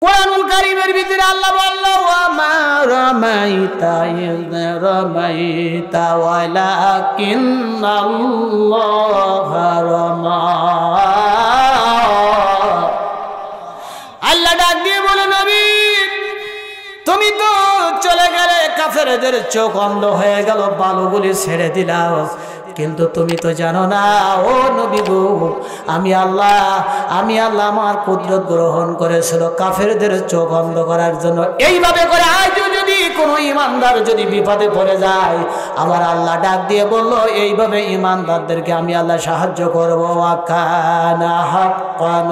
কুরআনুল কারীমের ভিতরে আল্লাহ বলল ওয়া মা রামাইতা ইয রামাইতা ওয়ালাকিন্নাল্লাহা রামা। আল্লাহ ডাক দিয়ে বলে নবী তুমি তো চলে গেলে, কাফেরদের চোখ অন্ধ হয়ে গেল, বালুগুলি ছেড়ে দিলাও, কিন্তু তুমি তো জানো না ও নবী গো, আমি আল্লাহ আমার কুদরত গ্রহণ করেছিল কাফেরদের চোখ অন্ধ করার জন্য। এইভাবে করে আজ যদি কোনো ইমানদার যদি বিপদে পড়ে যায়, আমার আল্লাহ ডাক দিয়ে বলল এইভাবে ইমানদারদেরকে আমি আল্লাহ সাহায্য করব। ওয়াকানা হাক্কান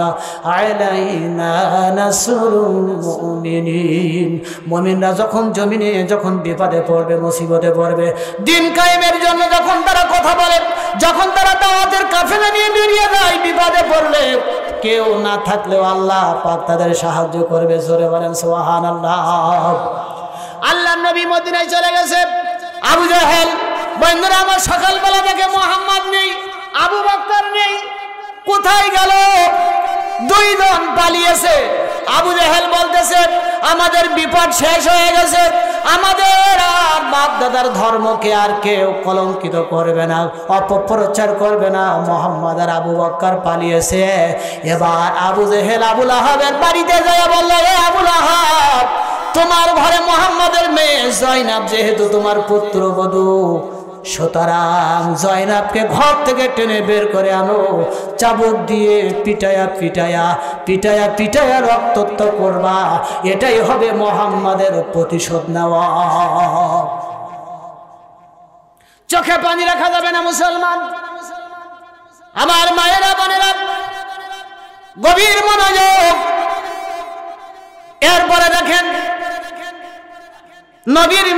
আলাইনা নাসরুল মুমিনিন। মুমিনরা যখন জমিনে যখন বিপদে পড়বে, মুসিবতে পড়বে, দিন কায়েমের জন্য যখন তারা কথা বলে, যখন তারা দাওয়াতের কাফেলা নিয়ে বেরিয়ে যায়, বিপদে পড়লে কেউ না থাকলেও আল্লাহ পাক তাদের সাহায্য করবে। জোরে বলেন সুবহানাল্লাহ। আল্লাহর নবী মদিনায় চলে গেছে, আবু জাহেল বন্ধুরা আমার সকালবেলা দেখে মুহাম্মদ নেই, আবু বকর নেই, কোথায় গেল? দুইজন পালিয়েছে। আবু জাহেল বলতেছে আমাদের বিপদ শেষ হয়ে গেছে, আমাদের আর বাপ দাদার ধর্মকে আর কেউ কলঙ্কিত করবে না, অপপ্রচার করবে না। মুহাম্মদ আর আবু বকর পালিয়েছে। এবার আবু জাহেল আবু লাহাবের বাড়িতে যায়, বলল এ আবু লাহাব, তোমার ঘরে মুহাম্মদের মেয়ে জয়নাব যেহেতু তোমার পুত্রবধূ, সুতরাং জয়নাবকে ঘর থেকে টেনে বের করে আনো, চাবুক দিয়ে পিটায়া পিটায়া পিটায়া পিটায়া রক্তাক্ত করবা, এটাই হবে মুহাম্মাদের প্রতিশোধ নেওয়া। চোখে পানি রাখা যাবে না মুসলমান, আমার মায়েরা বোনেরা গভীর মনোযোগ। এরপরে দেখেন নবীর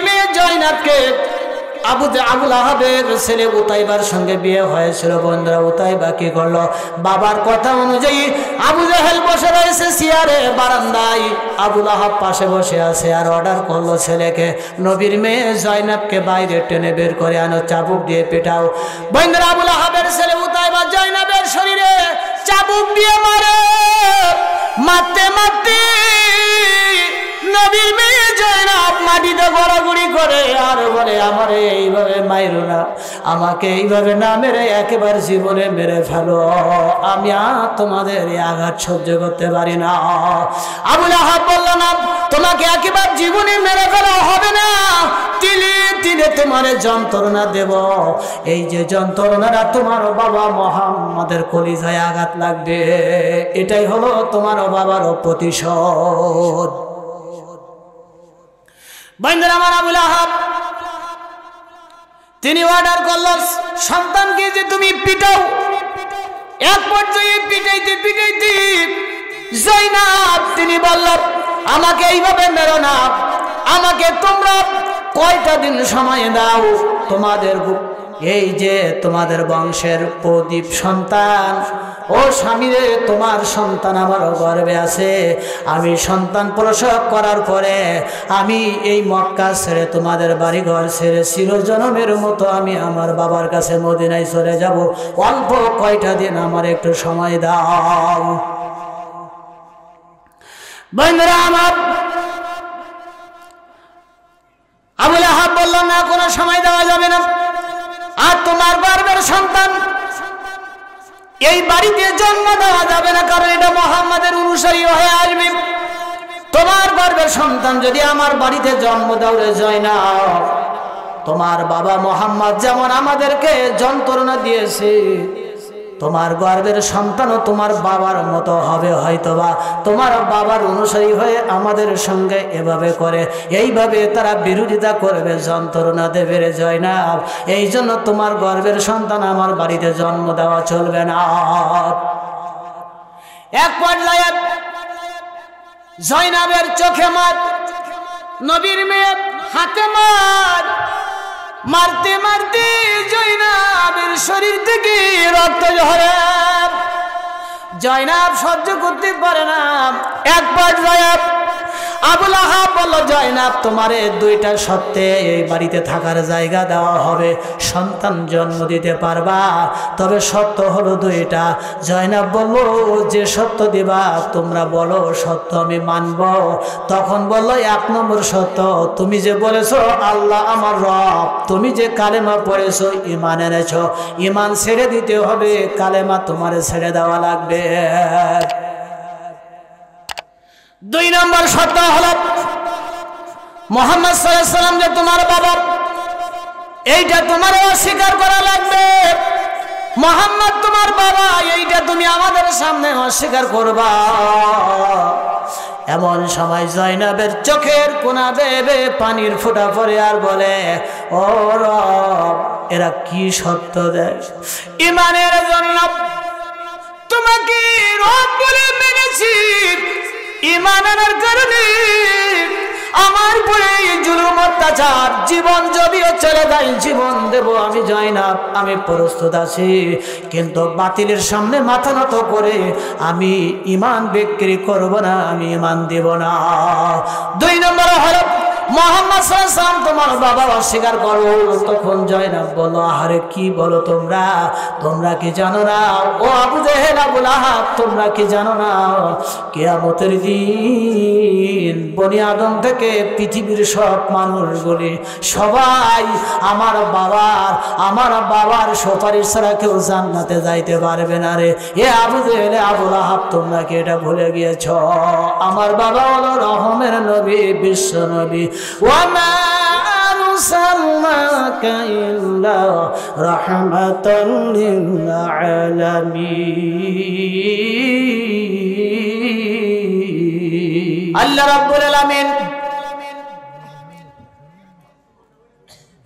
মেয়ে জয়নাবকে আবু লাহাবের ছেলে উতাইবার সঙ্গে বিয়ে হয়েছিল। বন্ধুরা উতাইবা কি করলো? বাবার কথা অনুযায়ী আবু জাহেল বসে রয়েছে চেয়ারে বারান্দায়, আবু লাহাব পাশে বসে আছে, আর অর্ডার করলো ছেলেকে নবীর মেয়ে জয়নাবকে বাইরে টেনে বের করে আনো, চাবুক দিয়ে পেটাও। বন্ধুরা আবু লাহাবের ছেলে উতাইবা জয়নাবের শরীরে চাবুক দিয়ে মারে, মারতে মারতে নবীর মেয়ে জয়নাব মাটিতে গড়াগড়ি করে আর বলে আমারে এইভাবে মাইরো না, আমাকে এইভাবে না মেরে একেবারে জীবনে মেরে ফেলো, আমি আর তোমাদের এই আঘাত সহ্য করতে পারি না। আবু লাহাব বলল না, তোমাকে একেবারে জীবনে মেরে ফেলা হবে না, তিলে তিলে তোমার যন্ত্রণা দেব। এই যে যন্ত্রণাটা তোমার বাবা মুহাম্মাদের কলিজায় আঘাত লাগবে, এটাই হলো তোমার বাবার প্রতিশোধ। বন্ধুরা আমার আবু লাহাব তিনি অর্ডার করলো সন্তানকে যে তুমি পিটাও। এক পর্যায়ে পিটাইতে পিটাইতে জয়নাব তিনি বলল আমাকে এইভাবে মেরো না, আমাকে তোমরা কয়টা দিন সময় দাও, তোমাদের এই যে তোমাদের বংশের প্রদীপ সন্তান, ও স্বামী রে তোমার সন্তান আমার গর্ভে আছে, আমি সন্তান প্রসব করার পরে আমি এই মক্কা ছেড়ে তোমাদের বাড়িঘর ছেড়ে চিরজনমের মতো আমি আমার বাবার কাছে মদিনায় চলে যাব, অল্প কয়টা দিন আমার একটু সময় দাও। বন্ধুরা আমার আবু লাহাব বলল না, কোনো সময় দেওয়া যাবে না, আর তোমার গর্ভের সন্তান এই বাড়িতে জন্ম দেওয়া যাবে না, কারণ এটা মুহাম্মাদের অনুসারী হয়ে আসবে। তোমার গর্ভের সন্তান যদি আমার বাড়িতে জন্ম দাও রে জয়নাব, তোমার বাবা মুহাম্মদ যেমন আমাদেরকে যন্ত্রণা দিয়েছে, তোমার গর্ভের সন্তানও তোমার বাবার মতো হবে, হয়তোবা তোমার বাবার অনুসারী হয়ে আমাদের সঙ্গে এভাবে করে, এইভাবে তারা বিরোধিতা করবে, যন্ত্রণা দেবে রে জয়নাব, এই জন্য তোমার গর্ভের সন্তান আমার বাড়িতে জন্ম দেওয়া চলবে না। এক পর্যায়ে জয়নাবের চোখে মার, নবীর মেয়ে হাতে মার, মারতে মারতে জয়নাবের শরীর থেকে রক্ত ঝরে, জয়নাব সহ্য করতে পারে না। এক পর্যায়ে আবুল আহাব বলল, জয়নাব তোমারে দুইটা শর্তে এই বাড়িতে থাকার জায়গা দেওয়া হবে, সন্তান জন্ম দিতে পারবা, তবে শর্ত হলো দুইটা। জয়নাব বলল, যে শর্ত দিবা তোমরা বলো, সত্য আমি মানব। তখন বলল, 1 নম্বর শর্ত, তুমি যে বলেছো আল্লাহ আমার রব, তুমি যে কালেমা পড়েছো, ঈমান এনেছো, ঈমান ছেড়ে দিতে হবে, কালেমা তোমারে ছেড়ে দেওয়া লাগবে। 2 নম্বর শর্ত হলো মুহাম্মদ সাল্লাল্লাহু আলাইহি ওয়াসাল্লাম যে তোমার বাবা, এইটা তোমার অস্বীকার করা লাগবে। মুহাম্মদ তোমার বাবা, এইটা তুমি আমাদের সামনে অস্বীকার করবা। এমন সময় জয়নাবের চোখের কোনা বেয়ে পানির ফোঁটা পড়ে আর বলে, ও রব, এরা কি সত্য দেয়? ঈমানের জন্য তোমাকে রব বলে মেনেছি, ঈমানের কারণে আমার পরে জুলুম অত্যাচার, জীবন যদিও চলে যায় জীবন দেব আমি জয়নাব, আমি প্রস্তুত আছি, কিন্তু বাতিলের সামনে মাথা নত করে আমি ঈমান বিক্রি করব না, আমি ঈমান দেব না। 2 নম্বর হলো মুহাম্মদ সাল্লাল্লাহু আলাইহি ওয়াসাল্লাম তোমার বাবা অস্বীকার করো। তখন জয়নাব বলল, আরে কি বলো তোমরা কি জানো না? ও আবু জেহেল, আবুল আহাব, তোমরা কি জানো না কিয়ামতের দিন বনি আদম থেকে পৃথিবীর সব মানুষগুলি সবাই আমার বাবার সুপারিশ ছাড়া কেউ জান্নাতে যাইতে পারবে না রে। এ আবু জেহেল, আবুল আহাব, তোমরা কি এটা ভুলে গিয়েছ? আমার বাবা হলো রহমের নবী, বিশ্ব নবী। وما أرسلناك إلا رحمة للعالمين। আল্লাহ রাব্বুল আলামিন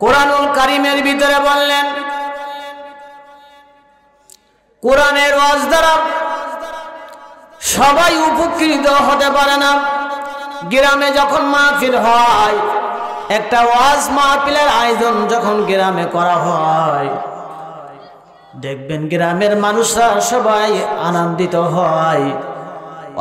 কোরআনুল কারীমের ভিতরে বললেন, কোরআনের ওয়াজ দ্বারা সবাই উপকৃত হতে পারে না। গ্রামে যখন মাহফিল হয়, একটা ওয়াজ মাহফিলের আয়োজন যখন গ্রামে করা হয়, দেখবেন গ্রামের মানুষরা সবাই আনন্দিত হয়।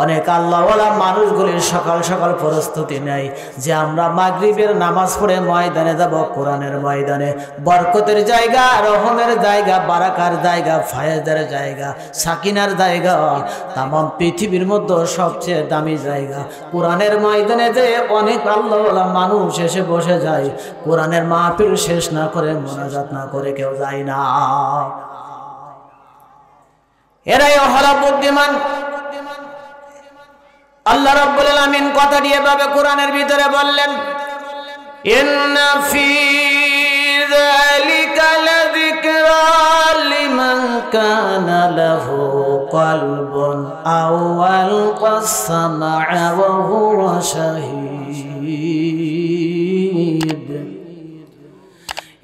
অনেক আল্লাহওয়ালা মানুষগুলি সকাল সকাল প্রস্তুতি নেয় যে আমরা মাগরিবের নামাজ পড়ে ময়দানে যাব, কোরআনের ময়দানে, বরকতের জায়গা, রহমের জায়গা, বারাকার জায়গা, ফায়েজের জায়গা, সাকিনার জায়গা, তাম পৃথিবীর মধ্যে সবচেয়ে দামি জায়গা কোরআনের ময়দানে। যে অনেক আল্লাহওয়ালা মানুষ এসে বসে যায়, কোরআনের মাহফিল শেষ না করে, মোনাজাত না করে কেউ যায় না। এরাই হলো বুদ্ধিমান। আল্লাহ রাব্বুল আলামিন কথাটি এভাবে কোরআনের ভিতরে বললেন, ইন্না ফী যালিকা লাযিকরা লিমান কানা লাহু কলবুন আও আলকাস সামআ ওয়া হুয়া শাহীদ।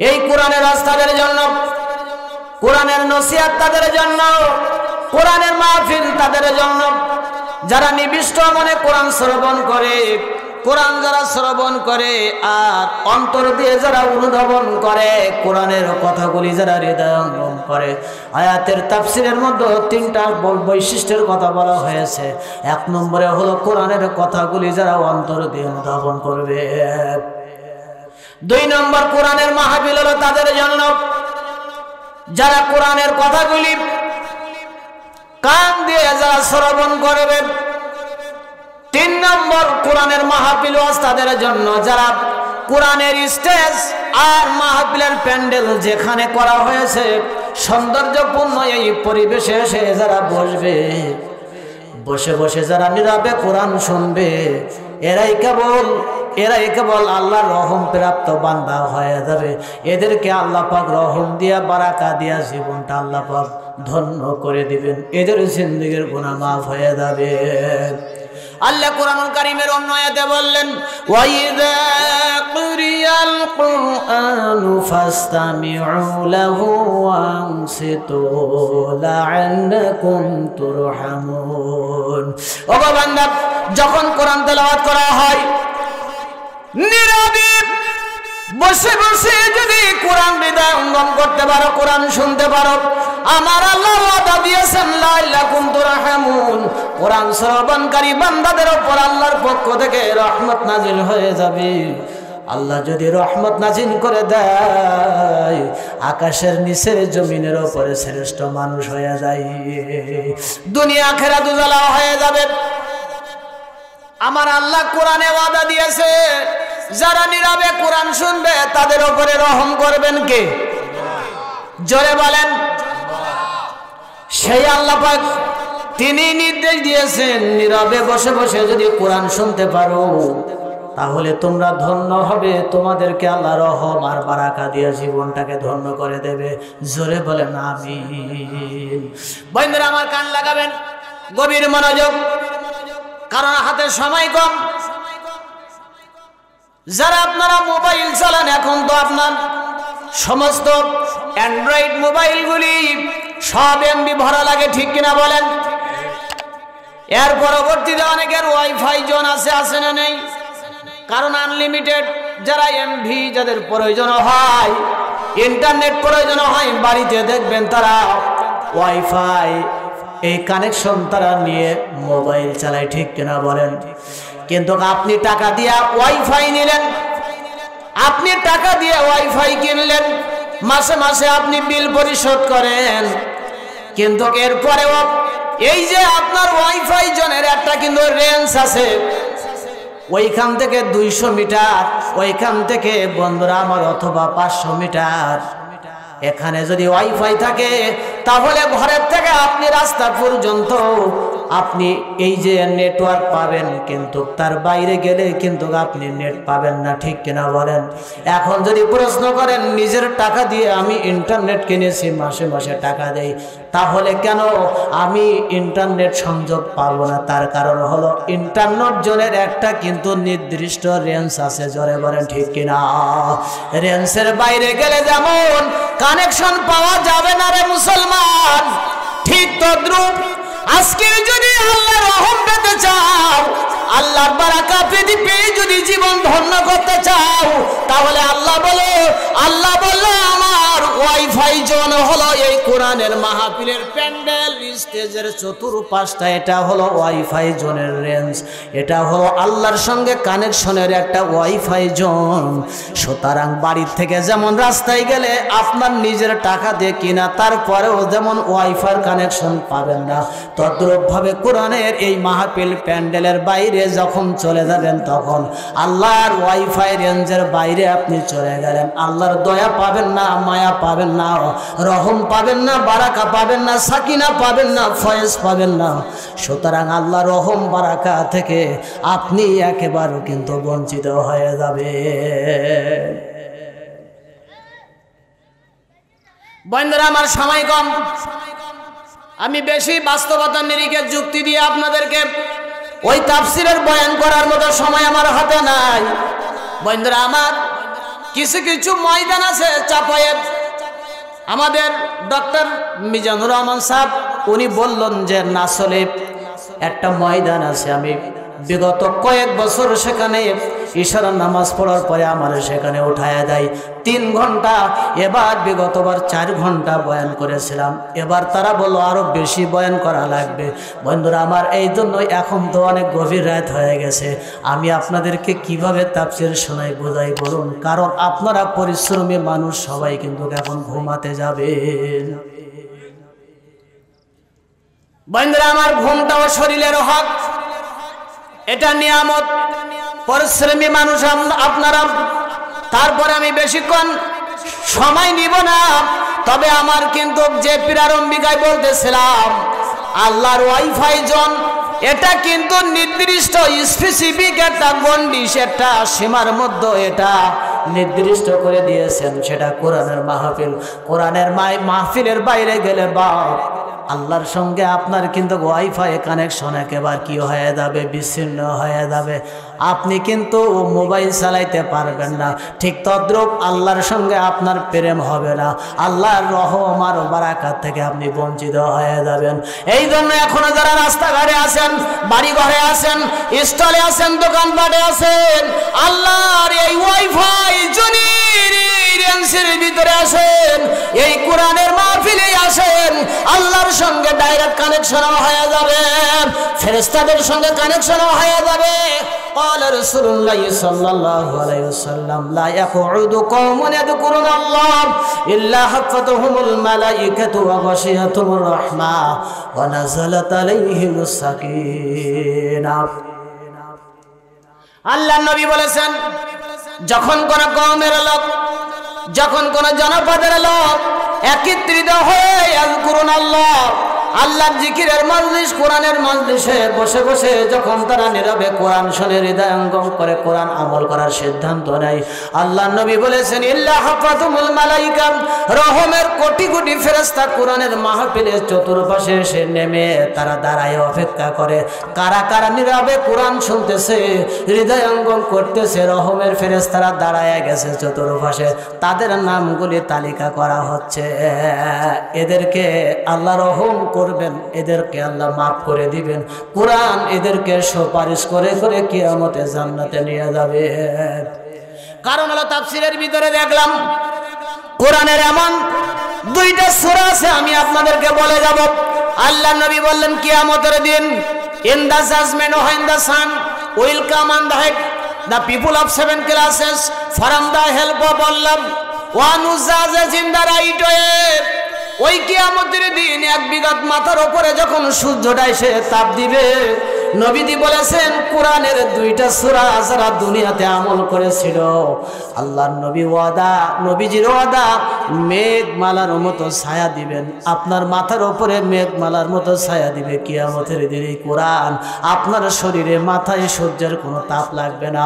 এই কোরআনের রাস্তাদের জন্য, কোরআনের নসিহত তাদের জন্য, কোরআনের মাহফিল তাদের জন্য যারা নিবিষ্ট মনে কোরআন শ্রবণ করে, কোরআন যারা শ্রবণ করে আর অন্তর দিয়ে যারা অনুধাবন করে, কোরআনের কথাগুলি যারা হৃদয়ঙ্গম করে। আয়াতের তাফসীরের মধ্যে 3টা বৈশিষ্ট্যের কথা বলা হয়েছে। 1 নম্বরে হলো কোরআনের কথাগুলি যারা অন্তর দিয়ে অনুধাবন করবে। 2 নম্বর কোরআনের মাহফিল হলো তাদের জন্য যারা কোরআনের কথাগুলি কান দিয়ে যারা শ্রবণ করবে। 3 নম্বর কোরআনের মাহফিল তাদের জন্য যারা কোরআনের স্টেজ আর মাহফিলের প্যান্ডেল যেখানে করা হয়েছে সৌন্দর্যপূর্ণ এই পরিবেশে এসে যারা বসবে, বসে বসে যারা নীরবে কোরআন শুনবে, এরাই কেবল আল্লাহর রহম প্রাপ্ত বান্দা হয়ে যাবে। এদেরকে আল্লাহ পাক রহম দিয়া, বারাকা দিয়া জীবনটা আল্লাহ পাক ধন্য করে দিবেন, এদের জিন্দেগির গুনাহ মাফ হয়ে যাবে। আল্লাহ কোরআনুল কারীমের অন্য আয়াতে বললেন, ওয়াইযা কুরিয়াল কুরআনু ফাসতামিউ লাহু ওয়ানসিতু লাআল্লাকুম তুরহামুন। ও বান্দা, যখন কোরআন তেলাওয়াত করা হয়, নীরবে বসে বসে যদি কোরআন হৃদয়ঙ্গম করতে পারো, কোরআন শুনতে পারো, আমার আল্লাহ ওয়াদা দিয়েছেন লাআল্লাকুম তুরহামুন, কোরআন শ্রবণকারী বান্দাদের উপর আল্লাহর পক্ষ থেকে রহমত নাজিল হয়ে যাবে। আল্লাহ যদি রহমত নাজিল করে দেয়, আকাশের নিচের জমিনের উপরে শ্রেষ্ঠ মানুষ হয়ে যায়, দুনিয়া আখিরাত উজালা হয়ে যাবে। আমার আল্লাহ কোরআনে ওয়াদা দিয়েছে, যারা নীরবে কোরআন শুনবে তাদের উপরে রহম করবেন কে? জোরে বলেন। সেই আল্লাহ পাক তিনি নির্দেশ দিয়েছেন, নীরবে বসে বসে যদি কোরআন শুনতে পারো তাহলে তোমরা ধন্য হবে, তোমাদেরকে আল্লাহ রহম আর বারাকা দিয়ে জীবনটাকে ধন্য করে দেবে। জোরে বলেন আমিন। বন্ধুরা আমার কান লাগাবেন, গভীর মনোযোগ, কারণ হাতে সময় কম। যারা আপনারা মোবাইল চালান, এখন তো আপনার সমস্ত অ্যান্ড্রয়েড মোবাইলগুলি সব এমবি ভরা লাগে, ঠিক কিনা বলেন? এর পরবর্তীতে অনেকের ওয়াইফাই জোন আছে না নেই? কারণ আনলিমিটেড যারা এমভি যাদের প্রয়োজন হয়, ইন্টারনেট প্রয়োজন হয়, বাড়িতে দেখবেন তারা ওয়াইফাই এই কানেকশন তারা নিয়ে মোবাইল চালায়, ঠিক কিনা বলেন? কিন্তু আপনি টাকা দিয়ে ওয়াইফাই নিলেন, আপনি টাকা দিয়ে ওয়াইফাই কিনলেন, মাসে মাসে আপনি বিল পরিশোধ করেন, কিন্তু এরপরেও এই যে আপনার ওয়াইফাই জনের একটা কিন্তু রেঞ্জ আছে, ওইখান থেকে 200 মিটার, ওইখান থেকে বন্ধুরা আমার অথবা 500 মিটার, এখানে যদি ওয়াইফাই থাকে তাহলে ঘরের থেকে আপনি রাস্তা পর্যন্ত আপনি এই যে নেটওয়ার্ক পাবেন, কিন্তু তার বাইরে গেলে কিন্তু আপনি নেট পাবেন না, ঠিক কিনা বলেন? এখন যদি প্রশ্ন করেন, নিজের টাকা দিয়ে আমি ইন্টারনেট কিনেছি, মাসে মাসে টাকা দেই, তাহলে কেন আমি ইন্টারনেট সংযোগ পাবো না? তার কারণ হলো ইন্টারনেট জোনের একটা কিন্তু নির্দিষ্ট রেঞ্জ আছে। জোরে বলেন ঠিক কিনা? রেঞ্জের বাইরে গেলে যেমন কানেকশন পাওয়া যাবে না রে মুসলমান, ঠিক তদ্রুপ আজকে যদি আল্লাহর রহম পেতে চাও, আল্লাহর বারাকা পেয়ে যদি জীবন ধন্য করতে চাও, তাহলে আল্লাহ বলে আমার ওয়াইফাই জোন হলো এই কোরআনের মাহফিলের প্যান্ডেল স্টেজের চতুর্পাশটা, এটা হলো ওয়াইফাই জোনের রেঞ্জ, এটা হলো আল্লাহর সঙ্গে কানেকশনের একটা ওয়াইফাই জোন। সুতরাং বাড়ির থেকে যেমন রাস্তায় গেলে আপনার নিজের টাকা দিয়ে কিনা, তারপরেও যেমন ওয়াইফাই কানেকশন পাবেন না, তদ্রূপভাবে কোরআনের এই মাহফিল প্যান্ডেলের বাইরে যখন চলে যাবেন, তখন আল্লাহর ওয়াইফাই রেঞ্জের বাইরে আপনি চলে গেলেন, আল্লাহর দয়া পাবেন না, মায়া পাবেন না, রহম পাবেন না, বারাকা পাবেন না, সাকিনা পাবেন না, ফয়েজ পাবেন না। সুতরাং আল্লাহ রহম বারাকা থেকে আপনি একেবারে কিন্তু বঞ্চিত হয়ে যাবে। বন্ধুরা আমার সময় কম, আমি বেশি বাস্তবতার নিরিখে যুক্তি দিয়ে আপনাদেরকে ওই তাফসিরের বয়ান করার মতো সময় আমার হাতে নাই। বন্ধুরা আমার কিছু কিছু ময়দান আছে চাপায়ের, আমাদের ডক্টর মিজানুর রহমান সাহেব উনি বললেন যে নাসলে একটা ময়দান আছে, আমি বিগত কয়েক বছর সেখানে ইশারার নামাজ পড়ার পরে আমার সেখানে উঠায়া দেয় 3 ঘন্টা, এবার বিগতবার 4 ঘন্টা বয়ান করেছিলাম, এবার তারা বললো আরো বেশি বয়ান করা লাগবে। বন্ধুরা আমার এই জন্যই এখন তো অনেক গভীর রাত হয়ে গেছে, আমি আপনাদেরকে কিভাবে তাফসীর শোনাই বোঝাই বলুন, কারণ আপনারা পরিশ্রমী মানুষ, সবাই কিন্তু এখন ঘুমাতে যাবেন। বন্ধুরা আমার ঘুমটাও শরীরের হক, এটা নিয়ামত, পরিশ্রমী মানুষ আপনারা। তারপরে আমি বেশিক্ষণ সময় নিব না, তবে আমার কিন্তু যে প্রারম্ভিকায় বলতেছিলাম আল্লাহর ওয়াইফাই জোন, এটা কিন্তু নির্দিষ্ট স্পেসিফিক একটা গন্ডিশ, একটা সীমার মধ্যে এটা নির্দিষ্ট করে দিয়েছেন, সেটা কোরআনের মাহফিল। কোরআনের মাহফিলের বাইরে গেলে বা আল্লাহর সঙ্গে আপনার কিন্তু ওয়াইফাই কানেকশন একেবারে কি হয়ে যাবে, বিচ্ছিন্ন হয়ে যাবে, আপনি কিন্তু মোবাইল চালাইতে পারবেন না। ঠিক তদ্রূপ আল্লাহর সঙ্গে আপনার প্রেম হবে না, আল্লাহর রহম আর বারাকাত থেকে আপনি বঞ্চিত হয়ে যাবেন। এই জন্য এখনো যারা রাস্তাঘাটে আছেন, বাড়ি ঘরে আছেন, স্টলে আছেন, দোকানপাটে আছেন, আল্লাহর এই ওয়াইফাই জনির এক্সপিরিয়েন্সের ভিতরে আসেন, এই কোরআনের মাহফিলে আসেন, আল্লাহর সঙ্গে ডাইরেক্ট কানেকশন হয়ে যাবে, ফেরেশতাদের সঙ্গে কানেকশন হয়ে যাবে। قال رسول الله صلى الله عليه وسلم لا يقعد قوم يذكرون الله إلا حفتهم الملائكة وغشيتهم الرحمة ونزلت عليهم السكينة। আল্লাহর নবী বলেছেন, যখন কোন কওমের লোক, যখন কোন জনপদের লোক একত্রিত হয়ে আযকুরুন আল্লাহ, আল্লাহর জিকিরের মজলিস, কোরআনের মজলিসে বসে বসে যখন তারা নীরবে কোরআন শুনে হৃদয়ঙ্গম করে কোরআন আমল করার সিদ্ধান্ত নেয়, আল্লাহর নবী বলেছেন ইল্লা হাফাতুমুল মালাইকা, রহমের কোটি কোটি ফেরেশতা কোরআনের মাহফিলে চতুর্পাশে এসে নেমে তারা দাঁড়ায় অপেক্ষা করে, কারা কারা নীরবে কোরআন শুনতেছে, হৃদয়ঙ্গম করতেছে, রহমের ফেরেশতারা দাঁড়ায় গেছে চতুর্পাশে, তাদের নামগুলি তালিকা করা হচ্ছে। এদেরকে আল্লাহ রহম করবেন, এদেরকে আল্লাহ মাফ করে দিবেন, কোরআন এদেরকে সুপারিশ করে করে কিয়ামতে জান্নাতে নিয়ে যাবে। কারণ হলো তাফসীরের ভিতরে দেখলাম কোরআনের এমন দুইটা সূরা আছে, আমি আপনাদেরকে বলে যাব। আল্লাহ নবী বললেন কিয়ামতের দিন, in the judgement when the sun will come on the head the people of 7 classes from the help of Allah one who জাজেস ইন দা রাইট ওয়ে। ওই কিয়ামতের দিন এক বিঘত মাথার উপরে যখন সূর্যটা এসে তাপ দিবে, নবীজি বলেছেন কোরআনের দুইটা সূরা যারা দুনিয়াতে আমল করেছিল, আল্লাহর নবী ওয়াদা, নবীজির ওয়াদা, মেঘমালার মতো ছায়া দিবেন, আপনার মাথার উপরে মেঘমালার মতো ছায়া দিবে কিয়ামতের দিন এই কোরআন, আপনার শরীরে মাথায় সূর্যের কোনো তাপ লাগবে না।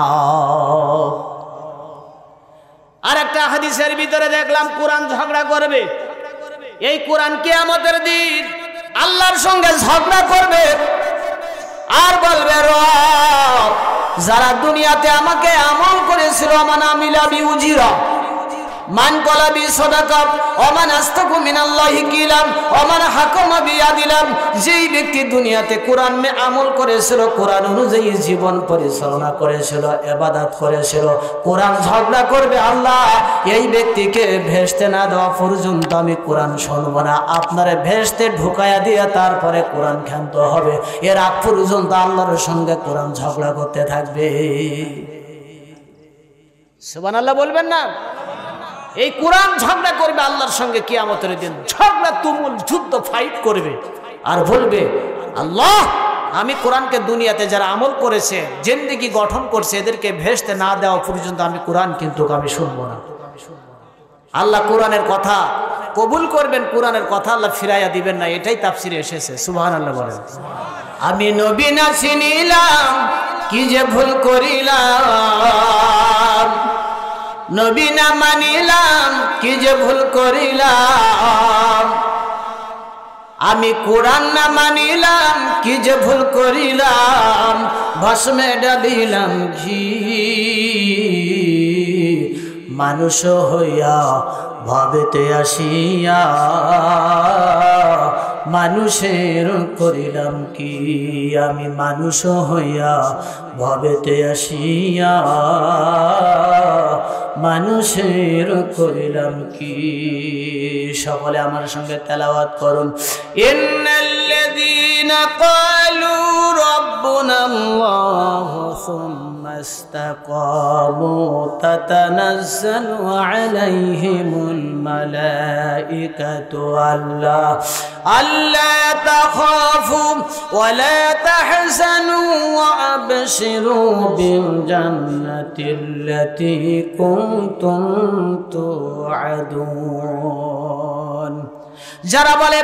আর একটা হাদিসের ভিতরে দেখলাম কোরআন ঝগড়া করবে। এই কোরআন কিয়ামতের দিন আল্লাহর সঙ্গে ঝগড়া করবে আর বলবে, রব যারা দুনিয়াতে আমাকে আমল করেছিল, মান আমিলা বিউজিরা মান কলাবি সাদাকা ওমান আস্তাকু মিনাল্লাহি কিলাম ওমান হাকামা বিয়াদিলাম, যেই ব্যক্তি দুনিয়াতে কোরআন মে আমল করেছিল, কোরআন অনুযায়ী জীবন পরিচালনা করেছিল, ইবাদত করেছিল, কোরআন ঝগড়া করবে, আল্লাহ এই ব্যক্তিকে ভেস্তে না দেওয়া পর্যন্ত আমি কোরআন শুনব না, আপনারে ভেস্তে ঢুকায়া দিয়ে তারপরে কোরআন ক্ষান্ত হবে, এর আগ পর্যন্ত আল্লাহর সঙ্গে কোরআন ঝগড়া করতে থাকবে। সুবহানাল্লাহ বলবেন না? এই কোরআন ঝগড়া করবে আল্লাহর সঙ্গে কিয়ামতের দিন, ঝগড়া তুমুল যুদ্ধ ফাইট করবে আর বলবে, আল্লাহ আমি কোরআনকে দুনিয়াতে যারা আমল করেছে, জিন্দেগি গঠন করছে, এদেরকে ভেস্তে না দেওয়া পর্যন্ত আমি কোরআন কিন্তু আমি শুনবো না। আল্লাহ কোরআনের কথা কবুল করবেন, কোরআনের কথা আল্লাহ ফিরাইয়া দিবেন না, এটাই তাফসিরে এসেছে। সুবহানাল্লাহ বলেন। আমি নবী না চিনিলাম, কি যে ভুল করিলাম, নবী না মানিলাম, কি যে ভুল করিলাম, আমি কোরআন না মানিলাম, কি যে ভুল করিলাম, ভস্মে ডালিলাম ঘি, মানুষ হইয়া ভবেতে আসিয়া মানুষের করিলাম কি, আমি মানুষ হইয়া ভবেতে আসিয়া মানুষের করিলাম কি। সকলে আমার সঙ্গে তেলাওয়াত করুন, ইন্নাল্লাযীনা ক্বালু রাব্বুনাল্লাহু সুম্মা ইসতাকামু তাতানাজ্জালু আলাইহিমুল মালাইকাতু আল্লা তাখাফু ওয়া লা তাহজানু ওয়া আবশিরু বিল জান্নাতিল্লাতী কুনতুম তুআদুন। যারা বলে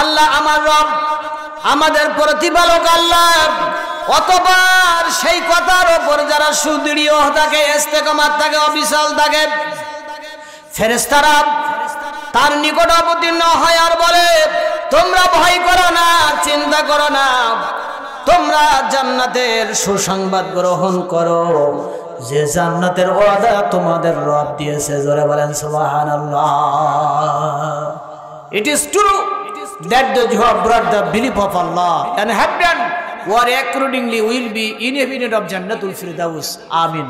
আল্লাহ আমার রব, আমাদের প্রতিপালক আল্লাহ, অতঃপর সেই কথার উপর যারা সুদৃঢ় থাকে, ইস্তেকামাত থাকে, অবিচল থাকে, ফেরেশতারা তার নিকট অবতীর্ণ হয় আর বলে, তোমরা ভয় করো না, চিন্তা করো না, তোমরা জান্নাতের সুসংবাদ গ্রহণ করো, যে জান্নাতের ওয়াদা তোমাদের রব দিয়েছে। জোরে বলেন সুবহানাল্লাহ। It is true that those who have brought the belief of Allah and have done what accordingly will be inhabitant of Jannatul Firdaus. Amin.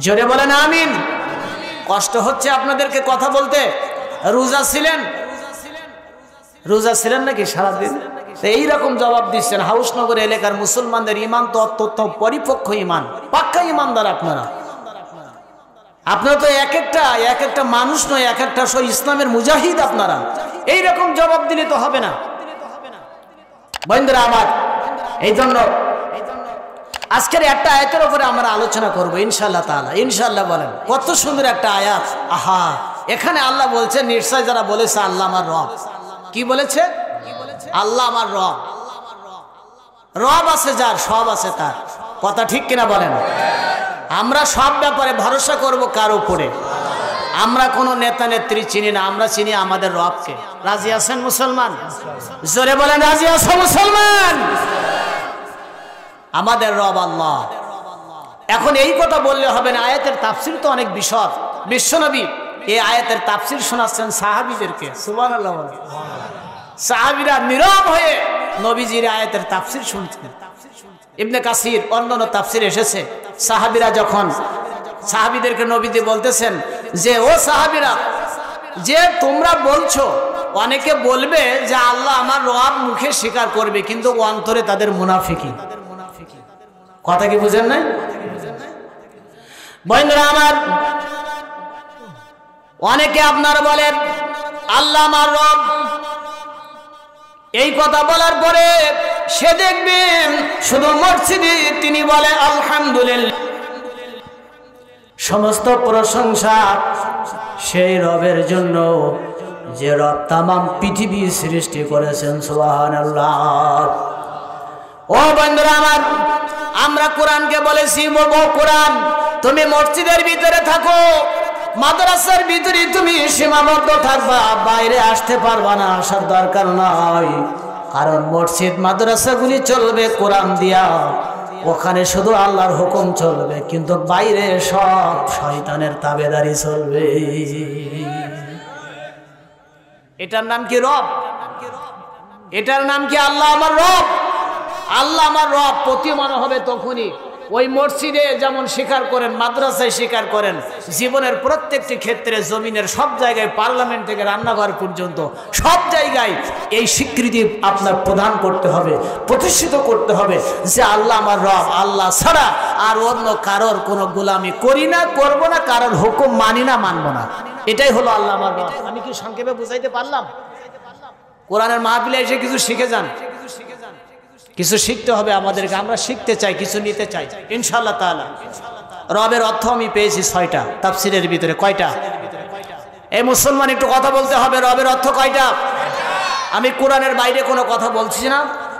জোরে বলেন আমিন। কষ্ট হচ্ছে আপনাদেরকে কথা বলতে? রোজা ছিলেন? রোজা ছিলেন নাকি সারাদিন? এইরকম জবাব দিচ্ছেন। হাউসনগর এলাকার মুসলমানদের ইমান তো অত্যন্ত পরিপক্ক ইমান, পাক্কা ইমানদার আপনারা। আপনারা তো এক একটা মানুষ নয়, এক একটা ইসলামের মুজাহিদ আপনারা। এইরকম জবাব দিলে তো হবে না বন্ধুরা আমার। এই জন্য আজকের একটা আয়াতের উপরে আমরা আলোচনা করব ইনশাআল্লাহ তাআলা। ইনশাআল্লাহ বলেন, কত সুন্দর একটা আয়াত। আহা, এখানে আল্লাহ বলছে নিশ্চয় যারা বলেছে আল্লাহ আমার রব। কি বলেছে? আল্লাহ আমার রব। রব আছে যার, সব আছে তার। কথা ঠিক কিনা বলেন? আমরা সব ব্যাপারে ভরসা করব কার উপরে? আমরা কোনো নেতা নেত্রী চিনি না, আমরা চিনি আমাদের রবকে। রাজি আছেন মুসলমান? জোরে বলেন, রাজি আছো মুসলমান? আমাদের রব আল্লাহ। এখন এই কথা বললে হবে না, আয়াতের তাফসীর তো অনেক বিশদ। বিশ্বনবী এই আয়াতের তাফসীর শোনাচ্ছেন সাহাবীদেরকে। সুবহানাল্লাহ বলেন। সাহাবীরা নীরব হয়ে নবীজির আয়াতের তাফসীর শুনছেন। ইবনে কাসির অন্যান্য তাফসীর এসেছে, সাহাবীরা যখন সাহাবীদেরকে নবীজি বলতেছেন যে ও সাহাবীরা, যে তোমরা বলছো, অনেকে বলবে যে আল্লাহ আমার রব, মুখে স্বীকার করবে কিন্তু অন্তরে তাদের মুনাফিকি। কথা কি বুঝেন নাই বন্ধুরা আমার? অনেকে আপনারা বলেন আল্লাহ আমার রব, এই কথা বলার পরে সে দেখবেন শুধু মসজিদে তিনি বলে আলহামদুলিল্লাহ, সমস্ত প্রশংসা সেই রবের জন্য যে রব তামাম পৃথিবী সৃষ্টি করেছেন। সুবহানাল্লাহ। ও বন্ধুরা আমার, আমরা কোরআনকে বলেছি বলবো কোরআন তুমি মসজিদের ভিতরে থাকো, মাদ্রাসার ভিতরে তুমি সীমাবদ্ধ থাকবা, বাইরে আসতে পারবা না, আসার দরকার নাই। কারণ মসজিদ মাদ্রাসাগুলি চলবে কোরআন দিয়া, ওখানে শুধু আল্লাহর হুকুম চলবে, কিন্তু বাইরে সব শয়তানের তাবেদারি চলবে। এটার নাম কি রব? এটার নাম কি আল্লাহ আমার রব? আল্লাহ আমার রব প্রতীয়মান হবে তখনই ওই মসজিদে যেমন স্বীকার করেন, মাদ্রাসায় স্বীকার করেন, জীবনের প্রত্যেকটি ক্ষেত্রে, জমিনের সব জায়গায়, পার্লামেন্ট থেকে রান্নাঘর পর্যন্ত সব জায়গায় এই স্বীকৃতি আপনার প্রদান করতে হবে, প্রতিষ্ঠিত করতে হবে যে আল্লাহ আমার রব, আল্লাহ ছাড়া আর অন্য কারোর কোনো গোলামি করি না, করব না, কারোর হুকুম মানি না, মানব না। এটাই হলো আল্লাহ আমার রব। আমি কি সংক্ষেপে বুঝাইতে পারলাম? কোরআনের মাহফিলে এসে কিছু শিখে যান, কিছু শিখতে হবে আমাদেরকে। আমরা শিখতে চাই, কিছু নিতে চাই ইনশাআল্লাহ তাআলা। রবের অর্থ আমি পেয়েছি 6টা তাফসীরের ভিতরে। কয়টা? এই মুসলমান একটু কথা বলতে হবে, রবের অর্থ কয়টা? আমি কোরআনের বাইরে কোনো কথা বলছি না,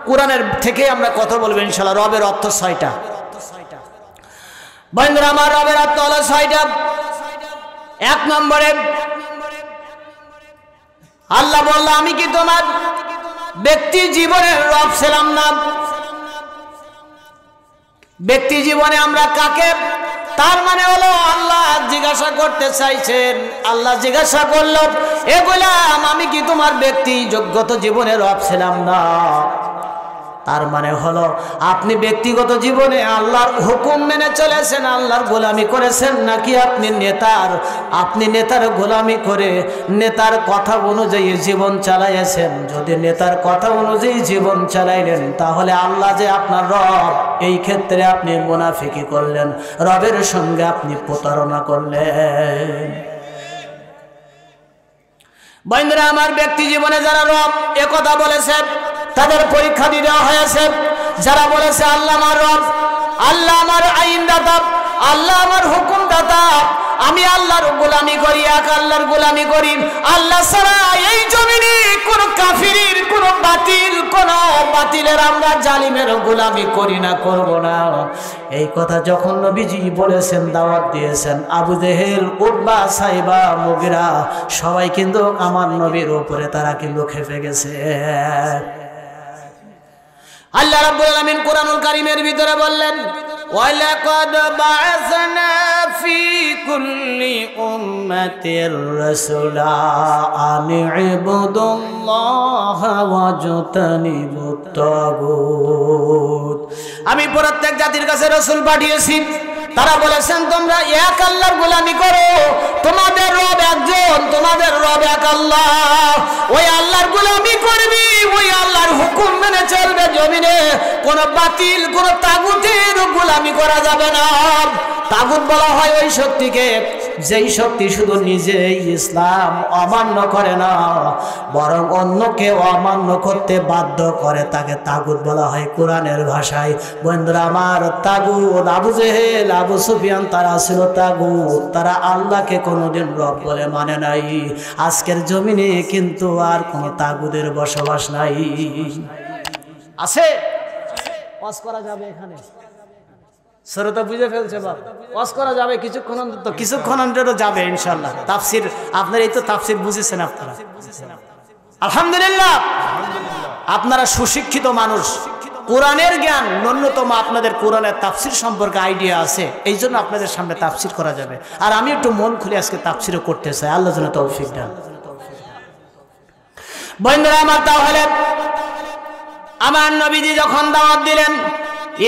কোরআনের থেকে আমরা কথা বলবো ইনশাআল্লাহ। রবের অর্থ 6টা। বন্ধুরা আমার, রবের অর্থ হলো 6টা। 1 নম্বরে আল্লাহ বলল আমি কি তোমার ব্যক্তি জীবনের রব ছিলাম না? ব্যক্তি জীবনে আমরা কাকে? তার মানে হলো আল্লাহ জিজ্ঞাসা করতে চাইছেন, আল্লাহ জিজ্ঞাসা করল এ গোলাম আমি কি তোমার ব্যক্তিগত জীবনে রব ছিলাম না? তার মানে হলো আপনি ব্যক্তিগত জীবনে আল্লাহর হুকুম মেনে চলেছেন, আল্লাহর গোলামি করেছেন, নাকি আপনি নেতার গোলামি করে নেতার কথা অনুযায়ী জীবন চালাইছেন? যদি নেতার কথা অনুযায়ী জীবন চালাইলেন তাহলে আল্লাহ যে আপনার রব, এই ক্ষেত্রে আপনি মুনাফিকি করলেন, রবের সঙ্গে আপনি প্রতারণা করলেন। বন্ধুরা আমার, ব্যক্তি জীবনে যারা রব এ কথা বলেছে তাদের পরীক্ষা দিয়ে দেওয়া হয়েছে। যারা বলেছে আল্লাহ আমার রব, আল্লাহ আমার আইনদাতা, আল্লাহ আমার হুকুমদাতা, আমি আল্লাহর গোলামি করি, এক আল্লাহর গোলামি করি, আল্লাহ ছাড়া এই জমিনে কোন কাফিরের, কোন বাতিলের আমরা জালিমের গোলামি করি না, করব না। এই কথা যখন নবীজি বলেছেন, দাওয়াত দিয়েছেন, আবু জেহেল, উতবা, সাইবা, মুগিরা সবাই কিন্তু আমার নবীর উপরে তারা কিন্তু খেপে গেছে। আল্লাহ রাব্বুল আলামিন কোরআনুল কারীমের ভিতরে বললেন ওয়ালাকাদ বা'আসনা ফি কুল্লি উম্মাতির রাসূলা আন ইবুদুল্লাহা ওয়াজতানিবুত তাগুত। আমি প্রত্যেক জাতির কাছে রাসূল পাঠিয়েছি, তারা বলেছেন তোমরা এক আল্লাহর গোলামি করো, তোমাদের রব একজন, তোমাদের রব এক আল্লাহ, ওই আল্লাহর গোলামি করবি, ওই আল্লাহর হুকুম মেনে চলবে। জমিনে কোন বাতিল কোন তাগুতের গোলামি করা যাবে না। তাগুত বলা হয় ওই শক্তিকে যেই শক্তি শুধু নিজেই ইসলাম অমান্য করে না, বরং অন্যকে অমান্য করতে বাধ্য করে, তাকে তাগুত বলা হয় কোরআনের ভাষায়। বন্ধুরা আমার, তাগুত আবু জেহেল আবু সুফিয়ান তারা ছিল তাগুত, তারা আল্লাহকে কোনোদিন রব বলে মানে নাই। আজকের জমিনে কিন্তু আর কোনো তাগুতের বসবাস নাই। আছে ওয়াজ করা যাবে এখানে, শ্রোতা বুঝে ফেলছে বাপ, ওয়াজ করা যাবে কিছুক্ষণ অন্তত, কিছুক্ষণ অন্তত যাবে ইনশাআল্লাহ। তাফসির আপনারা এই তো তাফসির বুঝেছেন আপনারা, আলহামদুলিল্লাহ। আপনারা সুশিক্ষিত মানুষ, কোরআনের জ্ঞান ন্যূনতম আপনাদের কোরআনের তাফসির সম্পর্কে আইডিয়া আছে, এই জন্য আপনাদের সামনে তাফসির করা যাবে। আর আমি একটু মন খুলে আজকে তাফসিরও করতে চাই, আল্লাহ যেন তৌফিক দেন। বন্ধুরা আমার, তাহলে আমার নবীজি যখন দাওয়াত দিলেন,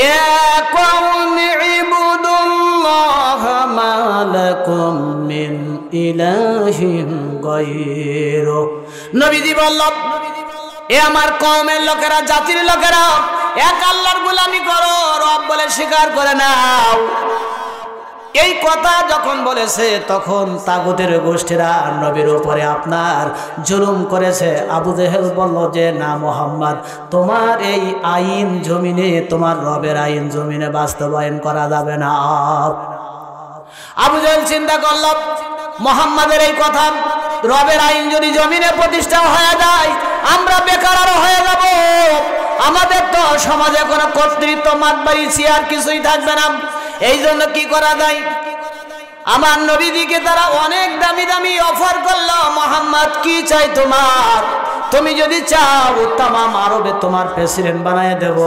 ইয়া কওমি ইবুদুল্লাহ মা লাকুম মিন ইলাহিন গায়রু, নবীজি বলল, এ আমার কওমের লোকেরা, জাতির লোকেরা, এক আল্লাহর গোলামি করো, রব বলে স্বীকার করে নাও। এই কথা যখন বলেছে তখন তাগুতের গোষ্ঠীরা নবীর উপরে আপনার জুলুম করেছে। আবু জেহেল বলল যে না মুহাম্মদ, তোমার এই আইন জমিনে, তোমার রবের আইন জমিনে বাস্তবায়ন করা যাবে না। আবু জেহেল চিন্তা করল, মুহাম্মাদের এই কথা, রবের আইন যদি জমিনে প্রতিষ্ঠা হয়ে যায়, আমরা বেকার আরো হয়ে যাব, আমাদের তো সমাজে কোনো কর্তৃত্ব মাতবাড়ি চেয়ার কিছুই থাকবে না। এই জন্য কি করা যায়, আমার নবীদিকে তারা অনেক দামি দামি অফার করলো, মুহাম্মদ কি চাই তোমার, তুমি যদি চাও তামাম আরবে তোমার প্রেসিডেন্ট বানিয়ে দেব,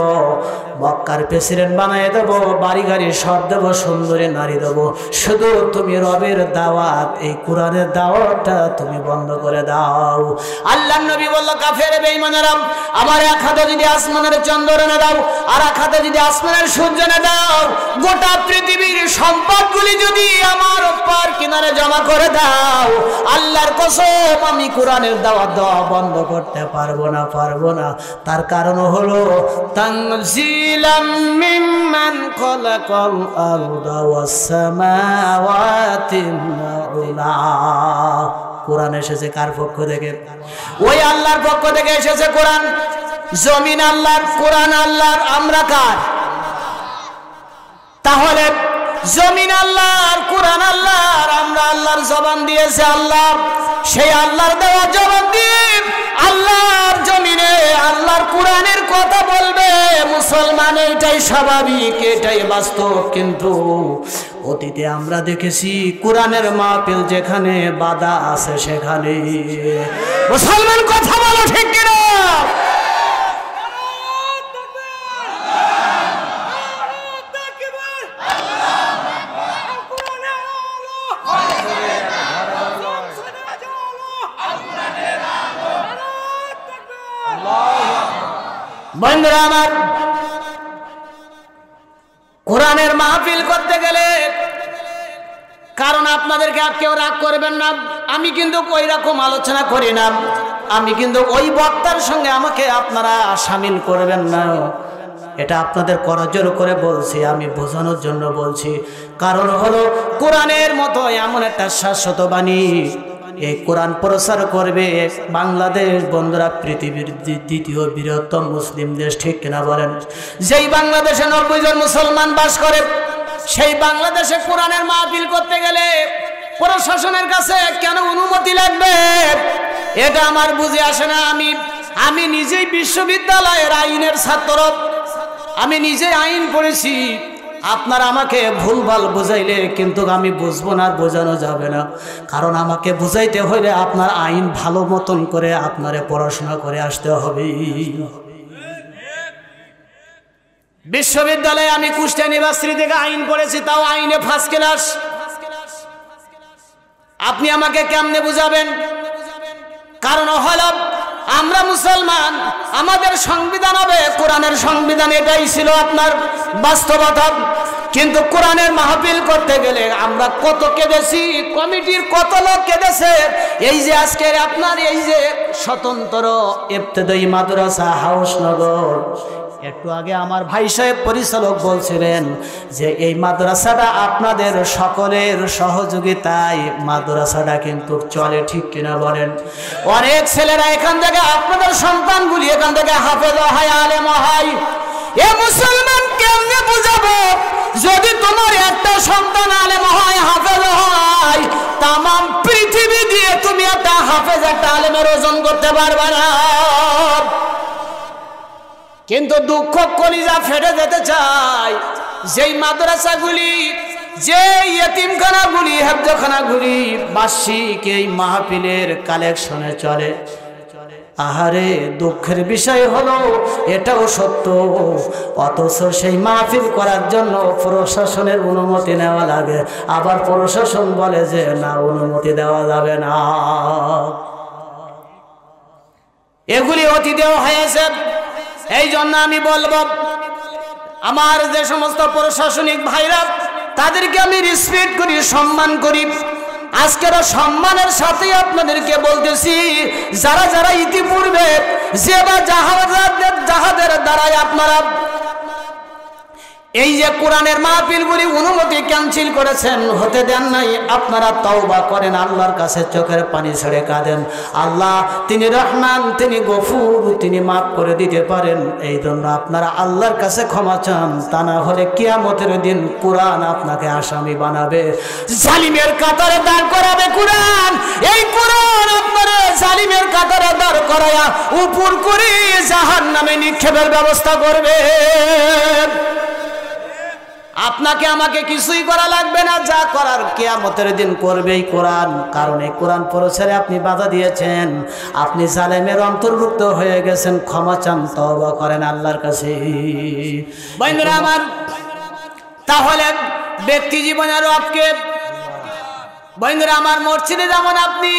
মক্কার প্রেসিডেন্ট বানিয়ে দেব, বাড়ি গাড়ি সব দেব, সুন্দরী নারী দেব, শুধু তুমি রবের দাওয়াত, এই কোরআনের দাওয়াতটা তুমি বন্ধ করে দাও। আল্লাহর নবী বলল, কাফের বেঈমানেরা, আমার এক হাতে যদি আসমানের চন্দ্র এনে দাও, আর এক হাতে যদি আসমানের সূর্য এনে দাও, গোটা পৃথিবীর সম্পদগুলি যদি আমার পার কিনারে জমা করে দাও, আল্লাহর কসম আমি কোরআনের দাওয়াত দেওয়া বন্ধ করতে পারবো না, পারবো না। তার কারণ হলো তানজিলাম মিম্মান খালাকাল আরদা ওয়াস সামাওয়াতি মাউলা। কোরআন এসেছে কার পক্ষ থেকে? ওই আল্লাহর পক্ষ থেকে এসেছে কোরআন। জমিন আল্লাহর, কোরআন আল্লাহর, আমরা কার? তাহলে জমিন আল্লাহর, কোরআন আল্লাহর, আমরা আল্লাহর জবান দিয়েছে আল্লাহ, সেই আল্লাহর দেওয়া জবান দিয়ে আল্লাহর জমিনে আল্লাহর কোরআনের কথা বলবে মুসলমান। এটাই স্বাভাবিক, এটাই বাস্তব। কিন্তু অতীতে আমরা দেখেছি কোরআনের মাহফিল যেখানে বাধা আছে সেখানে মুসলমান কথা বলো, ঠিক কিনা? বন্ধুরা আমার, কোরআনের মাহফিল করতে গেলে, কারণ আপনাদেরকে কেউ রাগ করবেন না, আমি কিন্তু ওই রকম আলোচনা করি না, আমি কিন্তু ওই বক্তার সঙ্গে আমাকে আপনারা শামিল করবেন না, এটা আপনাদের করজোর করে বলছি, আমি বোঝানোর জন্য বলছি। কারণ হলো কোরআনের মতো এমন একটা শাশ্বত বাণী, এই কোরআন প্রচার করবে বাংলাদেশ। বন্ধুরা, পৃথিবীর দ্বিতীয় বৃহত্তম মুসলিম দেশ, ঠিক কিনা বলেন? যেই বাংলাদেশে 90 জন মুসলমান বাস করে, সেই বাংলাদেশে কোরআনের মাহফিল করতে গেলে প্রশাসনের কাছে কেন অনুমতি লাগবে? এটা আমার বুঝে আসে না। আমি নিজেই বিশ্ববিদ্যালয়ের আইনের ছাত্র, আমি নিজে আইন পড়েছি। আপনারা আমাকে ভুলভাল বুঝাইলে কিন্তু আমি বুঝবো না, বোঝানো যাবে না। কারণ আমাকে বুঝাইতে হইলে আপনার আইন ভালো মতন করে আপনারে পড়াশোনা করে আসতে হবে। বিশ্ববিদ্যালয়ে আমি কুষ্টিয়া ইউনিভার্সিটি থেকে আইন পড়েছি, তাও আইনে ফার্স্ট ক্লাস। আপনি আমাকে কেমনে বুঝাবেন? কারণ হলো আমরা মুসলমান, আমাদের সংবিধান হবে কোরআনের সংবিধান, এটাই ছিল আপনার বাস্তবতা। কিন্তু কোরআনের মাহফিল করতে গেলে আমরা কত কেঁদেছি, কমিটির কত লোক কেঁদেছে। এই যে আজকে আপনার এই যে স্বতন্ত্র ইবতেদায়ী মাদ্রাসা হাউসনগর, একটু আগে আমার ভাই সাহেব পরিচালক বলছিলেন যে এই মাদ্রাসাটা আপনাদের সকলের সহযোগিতায় মাদ্রাসাটা কিন্তু চলে, ঠিক কিনা বলেন? অনেক ছেলেরা এখান থেকে, আপনাদের সন্তানগুলি এখান থেকে হাফেজ হয়, আলেম হয়। এ মুসলমান কেমনে বুঝাবো যদি তোমার একটা সন্তান আলেম হয়, হাফেজ হয়, তামাম পৃথিবী দিয়ে তুমি একটা হাফেজ একটা আলেমের ওজন করতে পারবে না। কিন্তু দুঃখ কলিজা ফেটে যেতে চায়, যেই মাদ্রাসাগুলি, যে ইয়েতিমখানাগুলি, হেফজখানাগুলি বার্ষিক এই মাহফিলের কালেকশনে চলে। আহারে দুঃখের বিষয় হলো এটাও সত্য, অথচ সেই মাহফিল করার জন্য প্রশাসনের অনুমতি নেওয়া লাগে, আবার প্রশাসন বলে যে না, অনুমতি দেওয়া যাবে না। এগুলি অতি দেওয়া হয়েছে। এই জন্য আমি বলবো, আমার যে সমস্ত প্রশাসনিক ভাইরা, তাদেরকে আমি রেসপেক্ট করি, সম্মান করি। আজকের সম্মানের সাথে আপনাদেরকে বলতেছি, যারা যারা ইতিপূর্বে যে বা জাহাজের দ্বারাই আপনারা এই যে কোরআনের মাহফিলগুলি অনুমতি ক্যান্সেল করেছেন, হতে দেন নাই, আপনারা তওবা করেন, আল্লাহর কাছে চোখের পানি ছেড়ে কাঁদেন। আল্লাহ তিনি রহমান, তিনি গফুর, তিনি মাফ করে দিতে পারেন। এই জন্য আপনারা আল্লাহর কাছে ক্ষমা চান, তা না হলে কিয়ামতের দিন কোরআন আপনাকে আসামি বানাবে, জালিমের কাতারে দাঁড় করাবে কোরআন। এই কোরআন আপনারা জালিমের কাতারে দাঁড় করায়া উপর করে জাহান্নামে নিক্ষেপের ব্যবস্থা করবে। আপনাকে আমাকে কিছুই করা লাগবে না, যা করার কিয়ামতের দিন করবেই কোরআন। কারণ এই কোরআন প্রচারে আপনি বাধা দিয়েছেন, আপনি জালেমের অন্তর্ভুক্ত হয়ে গেছেন। ক্ষমা চান, তওবা করেন আল্লাহর কাছে। বন্ধুরা আমার, তাহলে ব্যক্তি জীবনের রবকে, বন্ধুরা আমার, মসজিদে যেমন আপনি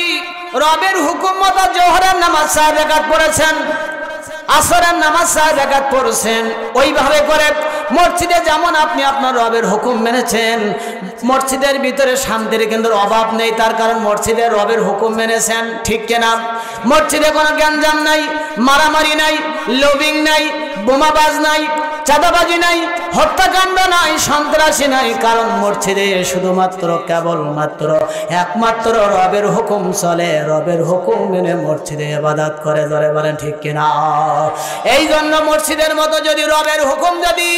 রবের হুকুম মতো জোহরের নামাজ 4 রাকাত পড়েছেন, আসরের নামাজ 4 রাকাত পড়ছেন, ওইভাবে করে মসজিদে যেমন আপনি আপনার রবের হুকুম মেনেছেন। মসজিদের ভিতরে শান্তির কিন্তু অভাব নেই, তার কারণ মসজিদে রবের হুকুম মেনেছেন, ঠিক কিনা? মসজিদে কোনো গ্যাঞ্জাম নাই, মারামারি নাই, লবিং নাই, বোমাবাজ নাই, চাঁদাবাজি নাই, হত্যাকাণ্ড নাই, সন্ত্রাসী নাই। কারণ মসজিদে শুধুমাত্র কেবলমাত্র একমাত্র রবের হুকুম চলে, রবের হুকুম মেনে মসজিদে ইবাদত করে, ধরে বলেন ঠিক কিনা? এই জন্য মসজিদের মতো যদি রবের হুকুম যদি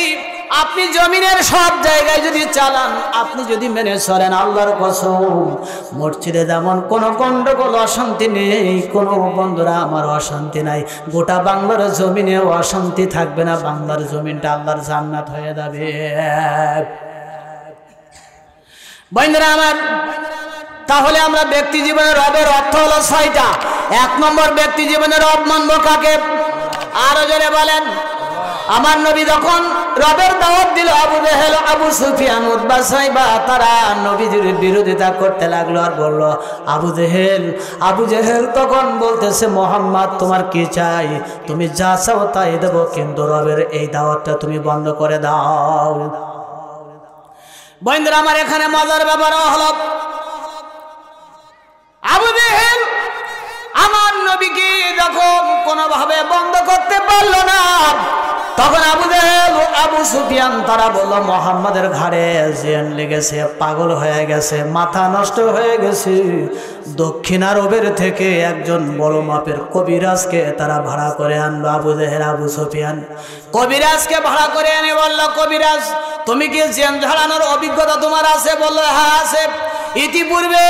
আপনি জমিনের সব জায়গায় যদি চালান, আপনি যদি মেনে চলেন, আল্লাহর কসম মসজিদে যেমন কোনো গন্ডগোল অশান্তি নেই, কোনো বন্ধুরা আমার অশান্তি নাই, গোটা বাংলার জমিনেও অশান্তি থাকবে না, বাংলার জমিনটা আল্লাহর জান্নাত হয়ে যাবে। বন্ধুরা আমার, তাহলে আমরা ব্যক্তি জীবনের রবের অর্থ হলো 6টা। 1 নম্বর ব্যক্তি জীবনের রব মানব কাকে? আরো জোরে বলেন। আমার নবী যখন রবের দাওয়াত দিল, আবু জেহেল, আবু সুফিয়ান, উতবা, সাইবা তারা নবীর বিরোধিতা করতে লাগলো আর বলল, আবু জেহেল তখন বলতেছে, মোহাম্মদ তোমার কি চাই? তুমি যা চাও তাই দেবো, কিন্তু রবের এই দাওয়াতটা তুমি বন্ধ করে দাও। বন্ধুরা আমার, এখানে মজার ব্যাপার হলো, আবু জেহেল আমার নবীকে যখন কোনোভাবে বন্ধ করতে পারলো না, তখন আবু জেহেল, আবু সুফিয়ান তারা বলল, মোহাম্মদের ঘাড়ে জেন লেগেছে, পাগল হয়ে গেছে, মাথা নষ্ট হয়ে গেছে। দক্ষিণ আরবের থেকে একজন বড় মাপের কবিরাজকে তারা ভাড়া করে আনলো। আবু জেহেল, আবু সুফিয়ান কবিরাজকে ভাড়া করে এনে বলল, কবিরাজ তুমি কি জেন ঝাড়ানোর অভিজ্ঞতা তোমার আছে? বলল, হ্যাঁ আছে। ইতিপূর্বে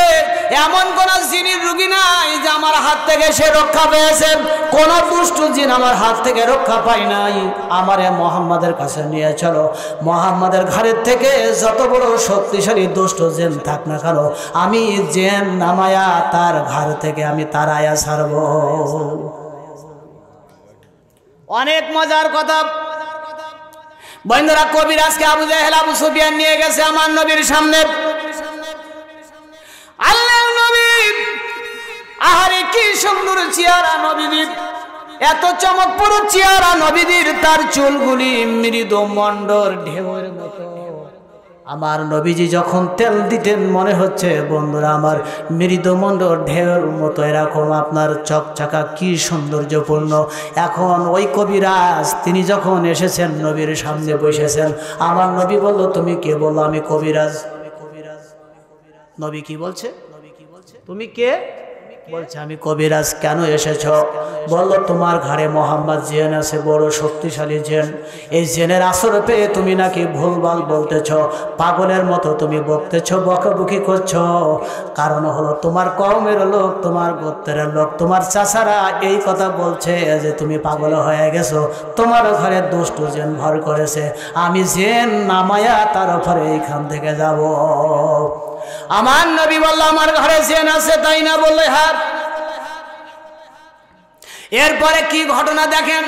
এমন কোন জিনের রোগী নাই যে আমার হাত থেকে সে রক্ষা পেয়েছে, কোন দুষ্ট জিন আমার হাত থেকে রক্ষা পায় নাই। আমারে মোহাম্মদের কাছে নিয়ে চলো, মোহাম্মদের ঘাড়ের থেকে যত বড় শক্তিশালী দুষ্ট জিন থাক না কেন, আমি জিন নামায়া তার ঘাড় থেকে আমি তারায়া ছাড়ব। অনেক মজার কথা। বন্ধুরা, কবিরাজকে আবু জেহেল, আবু সুফিয়ান নিয়ে গেছে আমার নবীর সামনে। আল্লাহর নবী, আহারে কি সুন্দর চেহারা নবীর, এত চমকপ্রদ চেহারা নবীর, তার চুলগুলি মৃদু মন্ডর ঢেউয়ের মতো, আমার নবীজি যখন তেল দিতেন মনে হচ্ছে বন্ধুরা আমার মৃদুমন্ড ঢেউর মতো এরকম আপনার চকচকা কি সৌন্দর্যপূর্ণ। এখন ওই কবিরাজ তিনি যখন এসেছেন নবীর সামনে বসেছেন, আমার নবী বলল তুমি কে? বললো আমি কবিরাজ। নবী কি বলছে? তুমি কে? বলছে আমি কবিরাজ। কেন এসেছ? বললো তোমার ঘাড়ে মোহাম্মদ জেন আছে, বড় শক্তিশালী জেন। এই জেনের আসর পেয়ে তুমি নাকি ভুলভাল বলতেছ, পাগলের মতো তুমি বকতেছ, বকাবকি করছ। কারণ হলো তোমার কওমের লোক, তোমার গোত্রের লোক, তোমার চাচারা এই কথা বলছে যে তুমি পাগল হয়ে গেছো, তোমার ঘরে দুষ্ট জেন ভর করেছে। আমি জেন নামায়া তার উপরে এইখান থেকে যাব। আমার নবী বলল আমার ঘরে জেন আছে তাই না? বললে হ্যাঁ। এরপরে কি ঘটনা দেখেন,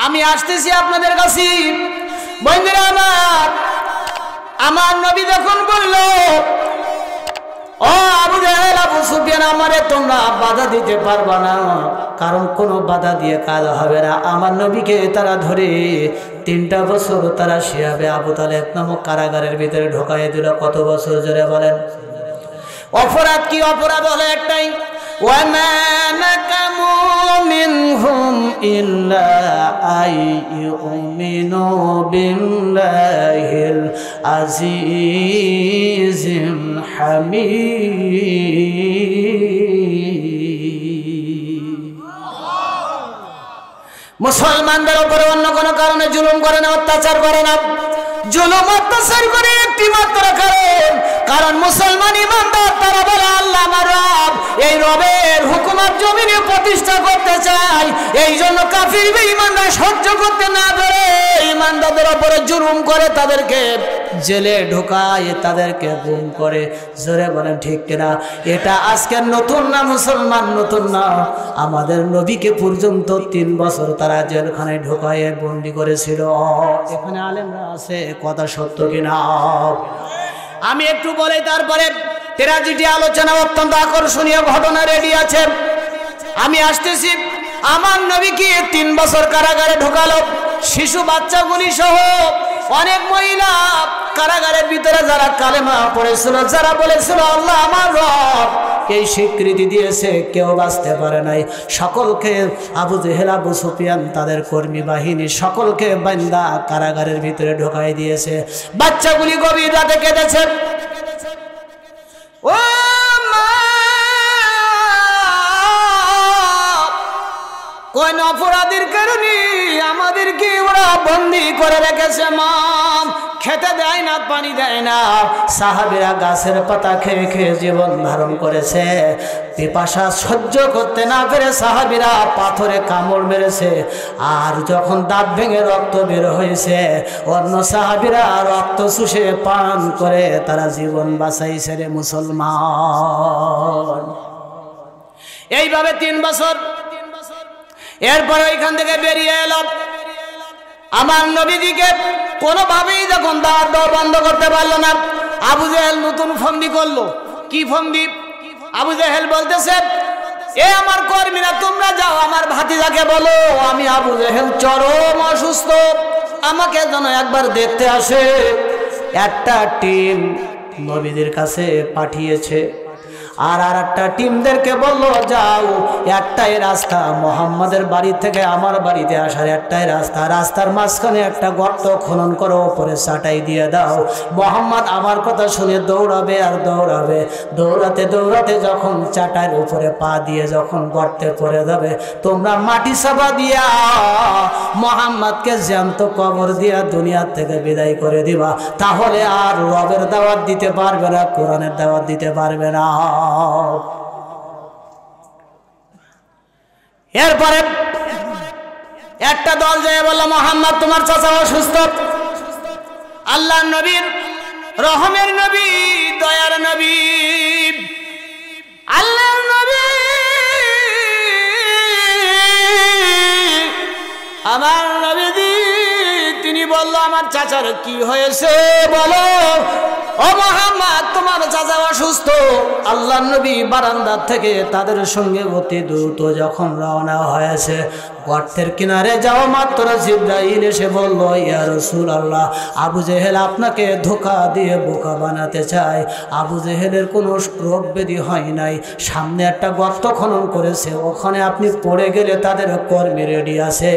আমি আসতেছি আপনাদের কাছে বন্ধুরা আমার। আমার নবী যখন বলল ও আবু জাহেল আবু সুফিয়ান আমারে তোমরা বাধা দিতে পারবা না, কারণ কোনো বাধা দিয়ে কাজ হবে না। আমার নবীকে তারা ধরে 3টা বছর তারা শিয়াবে আবু তালেব নামক কারাগারের ভিতরে ঢোকাইয়ে দিল। কত বছর? জোরে বলেন। অপরাধ কি? অপরাধ হলো একটাই, ওয়ামা নাকামু মিনহুম ইল্লা আইয়ুমিনু বিল্লাহিল আজিজিল হামিদ। মুসলমানদের উপরে অন্য কোনো কারণে জুলুম করে না, অত্যাচার করে না। জুলুম অত্যাচার করে একটি মাত্র কারণ মুসলমান ইমানদার তারা বলে আল্লাহ আমার রব, এই রবের হুকুমত জমিনে প্রতিষ্ঠা করতে চাই। এই জন্য কাফির বেঈমানরা সহ্য করতে না পেরে ইমানদারদের উপরে জুলুম করে, তাদেরকে জেলে ঢোকায়, তাদেরকে গুম করে। জোরে বলেন ঠিক কিনা? এটা আজকে নতুন না, মুসলমান নতুন না। আমাদের নবীকে পর্যন্ত 3 বছর তারা জেলখানায় ঢোকায় বন্দি করেছিল। এখানে আলেমরা আছে, কথা সত্য কিনা? আমি একটু বলে তারপরে ট্র্যাজেডি আলোচনা, অত্যন্ত আকর্ষণীয় ঘটনা রেডি আছে। আমি আসতেছি। আমার নবীকে 3 বছর কারাগারে ঢোকালো, শিশু বাচ্চাগুলি সহ অনেক মহিলা কারাগারের ভিতরে যারা কালেমা পড়েছিল, যারা বলেছিল আল্লাহ আমার রব, এই স্বীকৃতি দিয়েছে, কেউ বাঁচতে পারে নাই। সকলকে আবু জেহেল আবু সুফিয়ান তাদের কর্মী বাহিনী সকলকে বান্দা কারাগারের ভিতরে ঢোকাই দিয়েছে। বাচ্চাগুলি গভীর রাতে কেঁদেছে। ও কোন অপরাধীর কারণে আমাদেরকে ওরা বন্দী করে রেখেছে? মা, খেতে দেয় না, পানি দেয় না। সাহাবীরা গাছের পাতা খেয়ে খেয়ে জীবন ধারণ করেছে। পিপাসা সহ্য করতে না পেরে সাহাবীরা পাথরে কামড় মেরেছে। আর যখন দাঁত ভেঙে রক্ত বের হয়েছে, অন্য সাহাবীরা রক্ত চুষে পান করে তারা জীবন বাঁচাইছে রে মুসলমান। এইভাবে 3 বছর। এরপরে ওইখান থেকে বেরিয়ে এলো। আমার নবীজিকে কোনোভাবেই যখন দাওয়াত দেওয়া বন্ধ করতে পারলো না, আবু জেহেল নতুন ফন্দি করলো। কি ফন্দি? আবু জেহেল বলতেছে এ আমার কর্মীরা তোমরা যাও, আমার ভাতিজাকে বলো আমি আবু জেহেল চরম অসুস্থ, আমাকে যেন একবার দেখতে আসে। একটা টিম নবীদের কাছে পাঠিয়েছে, আর একটা টিমদেরকে বললো যাও, একটাই রাস্তা মোহাম্মদের বাড়ি থেকে আমার বাড়িতে আসার, একটাই রাস্তা। রাস্তার মাঝখানে একটা গর্ত খনন করো, উপরে চাটাই দিয়ে দাও। মোহাম্মদ আমার কথা শুনে দৌড়াবে আর দৌড়াবে। দৌড়াতে দৌড়াতে যখন চাটার উপরে পা দিয়ে যখন গর্তে পড়ে যাবে, তোমরা মাটি চাপা দিয়া মোহাম্মদকে জ্যান্ত কবর দিয়া দুনিয়ার থেকে বিদায় করে দিবা। তাহলে আর রবের দাওয়াত দিতে পারবে না, কোরআনের দাওয়াত দিতে পারবে না। এরপরে একটা দল যায় বলল মুহাম্মদ তোমার চাচা অসুস্থ। আল্লাহর নবীর, রহমের নবী, দয়ার নবী, আল্লাহর নবী আমার নবীজি তিনি বলল আমার চাচার কি হয়েছে বলো। ও মুহাম্মদ তোমার চাচা অসুস্থ। আল্লাহর নবী বারান্দার থেকে তাদের সঙ্গে অতি দ্রুত যখন রওনা হয়েছে, গর্তের কিনারে যাওয়া মাত্র জিবরাইল এসে বলল, ইয়া রাসূলুল্লাহ, আবু জেহেল আপনাকে ধোঁকা দিয়ে বোকা বানাতে চায়। আবু জেহেলের কোনো রোগ ব্যাধি হয় নাই, সামনে একটা গর্ত খনন করেছে, ওখানে আপনি পড়ে গেলে তাদের কর্মী রেডি আছে,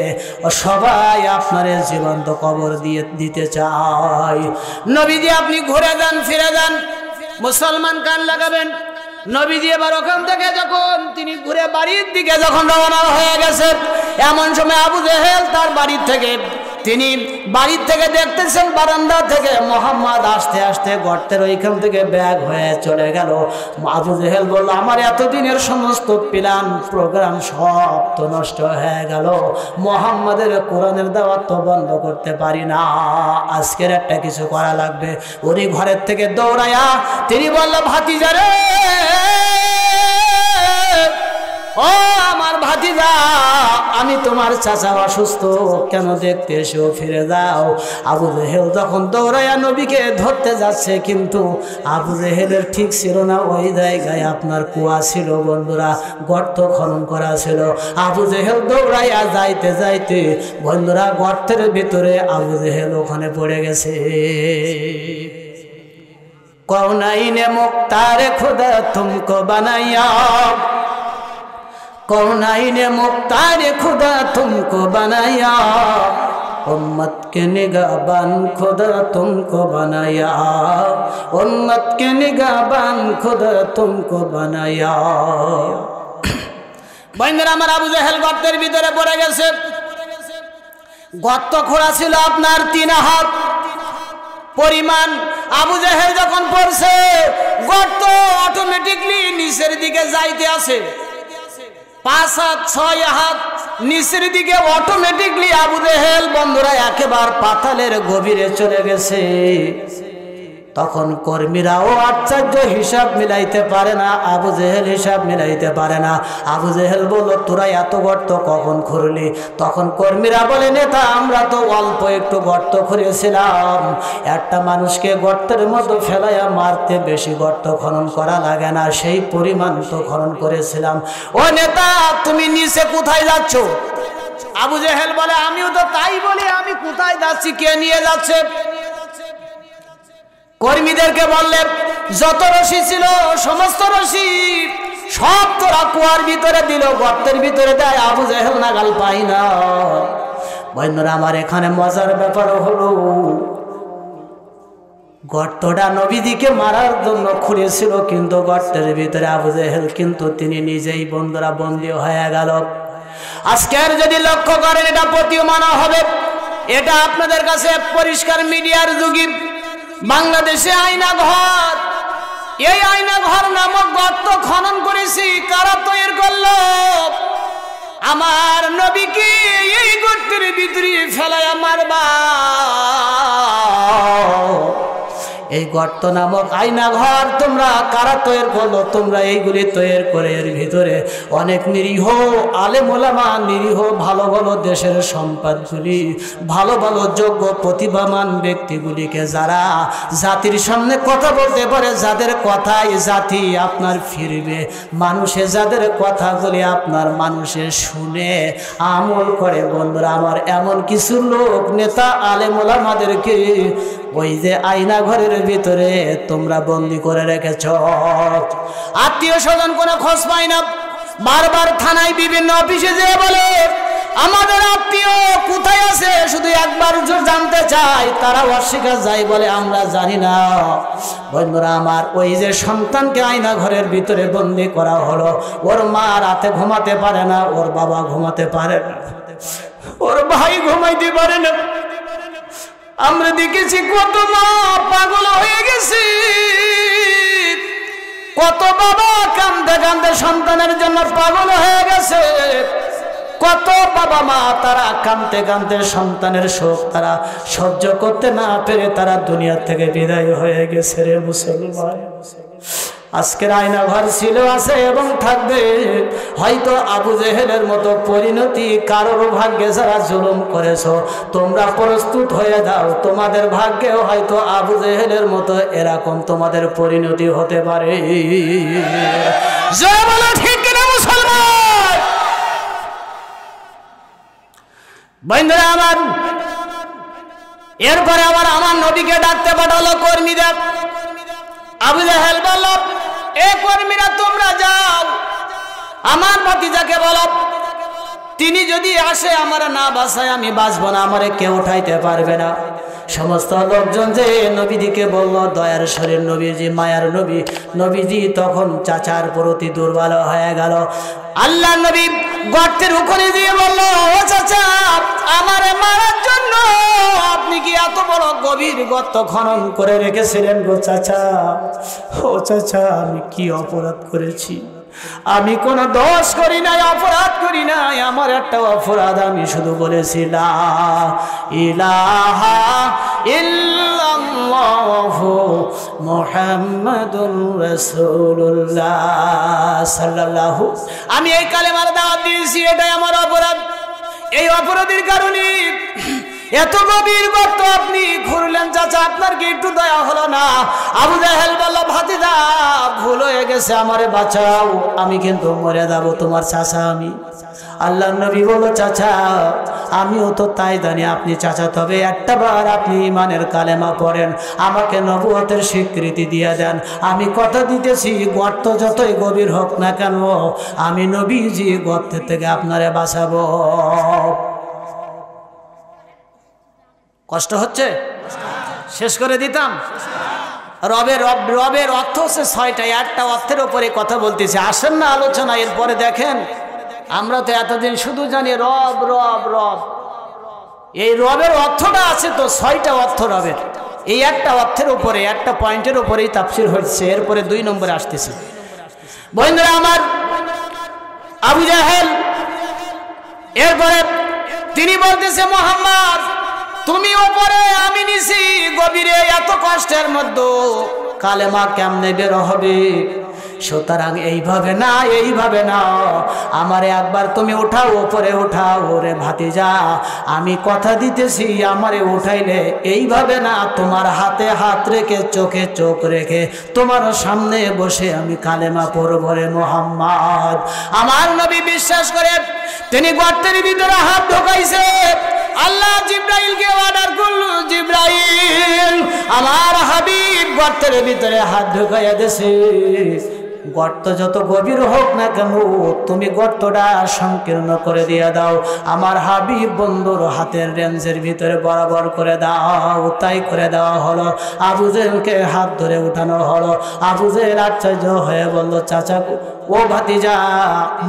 ও সবাই আপনার জীবন্ত কবর দিয়ে দিতে চায়। নবীজি আপনি ঘুরে যান, ফিরে যান, মুসলমান কান লাগাবেন। নবীজি এবার ওখান থেকে যখন তিনি ঘুরে বাড়ির দিকে যখন রওনা হয়ে গেছে, এমন সময় আবু জেহেল তার বাড়ির থেকে দেখতেছেন বারান্দা থেকে মুহাম্মদ আস্তে আস্তে গর্তের ওইখান থেকে ব্যাগ হয়ে চলে গেল। আবু জেহেল বলল, আমার এতদিনের সমস্ত প্ল্যান প্রোগ্রাম সব তো নষ্ট হয়ে গেল, মুহাম্মাদের কোরআনের দাওয়াত তো বন্ধ করতে পারি না, আজকের একটা কিছু করা লাগবে। উনি ঘরের থেকে দৌড়ায়া তিনি বলল, ভাতিজা রে, ও আমার ভাতিজা, আমি তোমার চাচা অসুস্থ, কেন দেখতে এসো, ফিরে যাও। আবু জেহেল যখন দৌড়াইয়া নবীকে ধরতে যাচ্ছে, কিন্তু আবু জেহেলের ঠিক ছিল না, ওই জায়গায় আপনার কুয়া ছিল বন্ধুরা, গর্ত খনন করা ছিল। আবু জেহেল দৌড়াইয়া যাইতে যাইতে বন্ধুরা গর্তের ভিতরে আবু জেহেল ওখানে পড়ে গেছে। কৌনাইনে মুক্তারে খুদা তুমকো বানাইয়া, कौनाइने मुख्तार खुदा तुमको बनाया, उम्मत के निगाहबान खुदा तुमको बनाया, उम्मत के निगाहबान खुदा तुमको बनाया। बंदरा আমার আবু জেহেল গর্তের ভিতরে পড়ে গেছে। গর্ত খোঁড়া ছিল আপনার 3 হাত পরিমাণ। আবু জেহেল যখন পড়ছে, গর্ত অটোমেটিকলি নিচের দিকে যাইতে আছে। 5 হাত 6 হাত নিচের দিকে অটোমেটিকলি আবু জেহেল বন্ধুরা একেবারে পাতালের গভীরে চলে গেছে। তখন কর্মীরাও আশ্চর্য, হিসাব মিলাইতে পারে না, আবু জেহেল হিসাব মিলাইতে পারে না। আবু জেহেল বলল, তোরা এত গর্ত কখন খুঁড়লি? তখন কর্মীরা বলে, নেতা, আমরা তো অল্প একটু গর্ত খুঁড়েছিলাম, একটা মানুষকে গর্তের মধ্যে ফেলাইয়া মারতে বেশি গর্ত খনন করা লাগে না, সেই পরিমাণ তো খনন করেছিলাম। ও নেতা, তুমি নিচে কোথায় যাচ্ছ? আবু জেহেল বলে, আমিও তো তাই বলি, আমি কোথায় যাচ্ছি, কে নিয়ে যাচ্ছে? কর্মীদেরকে বললেন, যত রশি ছিল সমস্ত রশি সব তোরা কুয়ার ভিতরে দিল, গর্তের ভিতরে দেয়, আবু জেহেল নাগাল পাই না। বন্ধুরা আমার, এখানে মজার ব্যাপার হলো, গর্তটা নবীজিকে মারার জন্য খুঁড়েছিল, কিন্তু গর্তের ভিতরে আবু জেহেল কিন্তু তিনি নিজেই বন্ধুরা বন্দী হয়ে গেল। আজকের যদি লক্ষ্য করেন, এটা প্রতীয়মান হবে, এটা আপনাদের কাছে পরিষ্কার মিডিয়ার যুগে বাংলাদেশে আয়না ঘর, এই আয়না ঘর নামক গর্ত খনন করেছি, কারা তৈরি করলো? আমার নবীকে এই গর্তের ভিতরে ফেলায় মারবা। এই গর্ত নামক আয়না ঘর তোমরা কারা তৈরি করলো? তোমরা এইগুলি তৈরি করে এর ভিতরে অনেক নিরীহ আলেম ওলামা, নিরীহ ভালো ভালো দেশের সম্পদগুলি, ভালো ভালো যোগ্য প্রতিভাবান ব্যক্তিগুলিকে, যারা জাতির সামনে কথা বলতে পারে, যাদের কথাই জাতি আপনার ফিরবে, মানুষে যাদের কথাগুলি আপনার মানুষে শুনে আমল করে। বন্ধুরা আমার, এমন কিছু লোক নেতা আলেম ওলামাদেরকে ওই যে আয়না ঘরের ভিতরে তোমরা বন্দী করে রেখেছ। আত্মীয় স্বজন কোনো খোঁজ পায় না, বারবার থানায় বিভিন্ন অফিসে যেয়ে বলে, আমাদের আত্মীয় কোথায় আছে, শুধু একবার জানতে চাই, তারা অস্বীকার যায়, বলে আমরা জানি না। বন্ধুরা আমার, ওই যে সন্তানকে আয়না ঘরের ভিতরে বন্দী করা হলো, ওর মা রাতে ঘুমাতে পারে না, ওর বাবা ঘুমাতে পারে না, ওর ভাই ঘুমাইতে পারে না। আমরা দেখেছি কত মা পাগল হয়ে গেছে, কত বাবা কান্দে কান্দে সন্তানের জন্য পাগল হয়ে গেছে, কত বাবা মা তারা কান্দতে কান্দতে সন্তানের শোক তারা সহ্য করতে না পেরে তারা দুনিয়া থেকে বিদায় হয়ে গেছে। রে মুসলমান, আজকের আয়না ঘর ছিল, আছে এবং থাকবে। হয়তো আবু জেহেলের মতো পরিণতি কারোর ভাগ্যে যারা জুলুম করেছো, তোমরা প্রস্তুত হয়ে দাও, তোমাদের ভাগ্যেও হয়তো আবু জেহেলের মতো এরকম তোমাদের পরিণতি হতে পারে। জয় বলো ঠিক কিনা মুসলমান? বন্ধুরা আমার, এরপরে আবার আমার নবীকে ডাকতে পাঠালো কর্মীদের। আবু জাহেল বলল, এ কর্মীরা তোমরা যাও, আমার ভাতিজাকে বলো, তিনি যদি আসে আমার না বাঁচায় আমি বাঁচবো না, আমারে কেউ উঠাইতে পারবে না। সমস্ত লোকজন যে নবীজিকে বলল, দয়ার শরীর নবীজি, মায়ার নবী, নবীজি তখন চাচার প্রতি দুর্বল হয়ে গেল। আল্লাহ নবী গর্তের উপরে দিয়ে বলল, ও চাচা, আমারে মারার জন্য আপনি কি এত বড় গভীর গর্ত খনন করে রেখেছিলেন গো চাচা? ও চাচা, আমি কি অপরাধ করেছি? আমি কোন দোষ করি নাই, অপরাধ করি নাই। আমার একটা অপরাধ, আমি শুধু বলেছি লা ইলাহা ইল্লাল্লাহু মুহাম্মাদুর রাসূলুল্লাহ সাল্লাল্লাহু, আমি এই কালেমার দাওয়াত দিয়েছি, এটাই আমার অপরাধ। এই অপরাধের কারণে এত গভীর গর্ত আপনি খুঁড়লেন চাচা, আপনার কি একটু দয়া হলো না? আবু জাহেল বলল, ভাতিজা ভুল হয়ে গেছে, আমারে বাঁচাও, আমি কিন্তু মরে যাব, তোমার চাচা আমি। আল্লাহ নবী বলল, চাচা আমিও তো তাই জানি আপনি চাচা, তবে একটা বার আপনি ইমানের কালেমা পড়েন, আমাকে নবুয়তের স্বীকৃতি দিয়ে দেন। আমি কথা দিতেছি, গর্ত যতই গভীর হোক না কেন, আমি নবীজি গর্তের থেকে আপনারে বাঁচাবো। কষ্ট হচ্ছে? শেষ করে দিতাম। রবের অর্থ হচ্ছে 6টা, 8টা অর্থের উপরে কথা বলতেছি। আসেন না আলোচনা, এরপরে দেখেন। আমরা তো এতদিন শুধু জানি রব রব রব, এই রবের অর্থটা আছে তো 6টা অর্থ রবের। এই একটা অর্থের উপরে, একটা পয়েন্টের উপরেই তাফসীর হচ্ছে। এরপরে 2 নম্বরে আসতেছে। বন্ধুরা আমার, আবু জাহেল এরপরে তিনি বলতেছে, মোহাম্মদ তুমি ওপরে, আমি নিছি গভীরে, এত কষ্টের মধ্যে কালেমা কেমনে বের হবে? সুতরাং এইভাবে না, এইভাবে না, আমারে একবার তুমি উঠাও, ওপরে উঠাও। ওরে ভাতিজা, আমি কথা দিতেছি, আমারে উঠাইলে এইভাবে না, তোমার হাতে হাত রেখে, চোখে চোখ রেখে, তোমার সামনে বসে আমি কালেমা পড়ব রে মুহাম্মদ। আমার নবী বিশ্বাস করে তিনি গর্তের ভিতরে হাত ঢোকাইছে। আল্লাহ জিব্রাইলকে অর্ডার করলো, জিব্রাইল আমার হাবিব গর্তের ভিতরে হাত ঢুকাইয়া দিয়েছে। গর্ত যত গভীর হোক না কেন, তুমি গর্তটা সংকীর্ণ করে দিয়ে দাও, আমার হাবিব বন্ধুর হাতের রেঞ্জের ভিতরে বরাবর করে দাও। তাই করে দেওয়া হলো। আবু জেহেলকে হাত ধরে উঠানো হলো। আবু জেহেল আশ্চর্য হয়ে বলল, চাচা ও ভাতিজা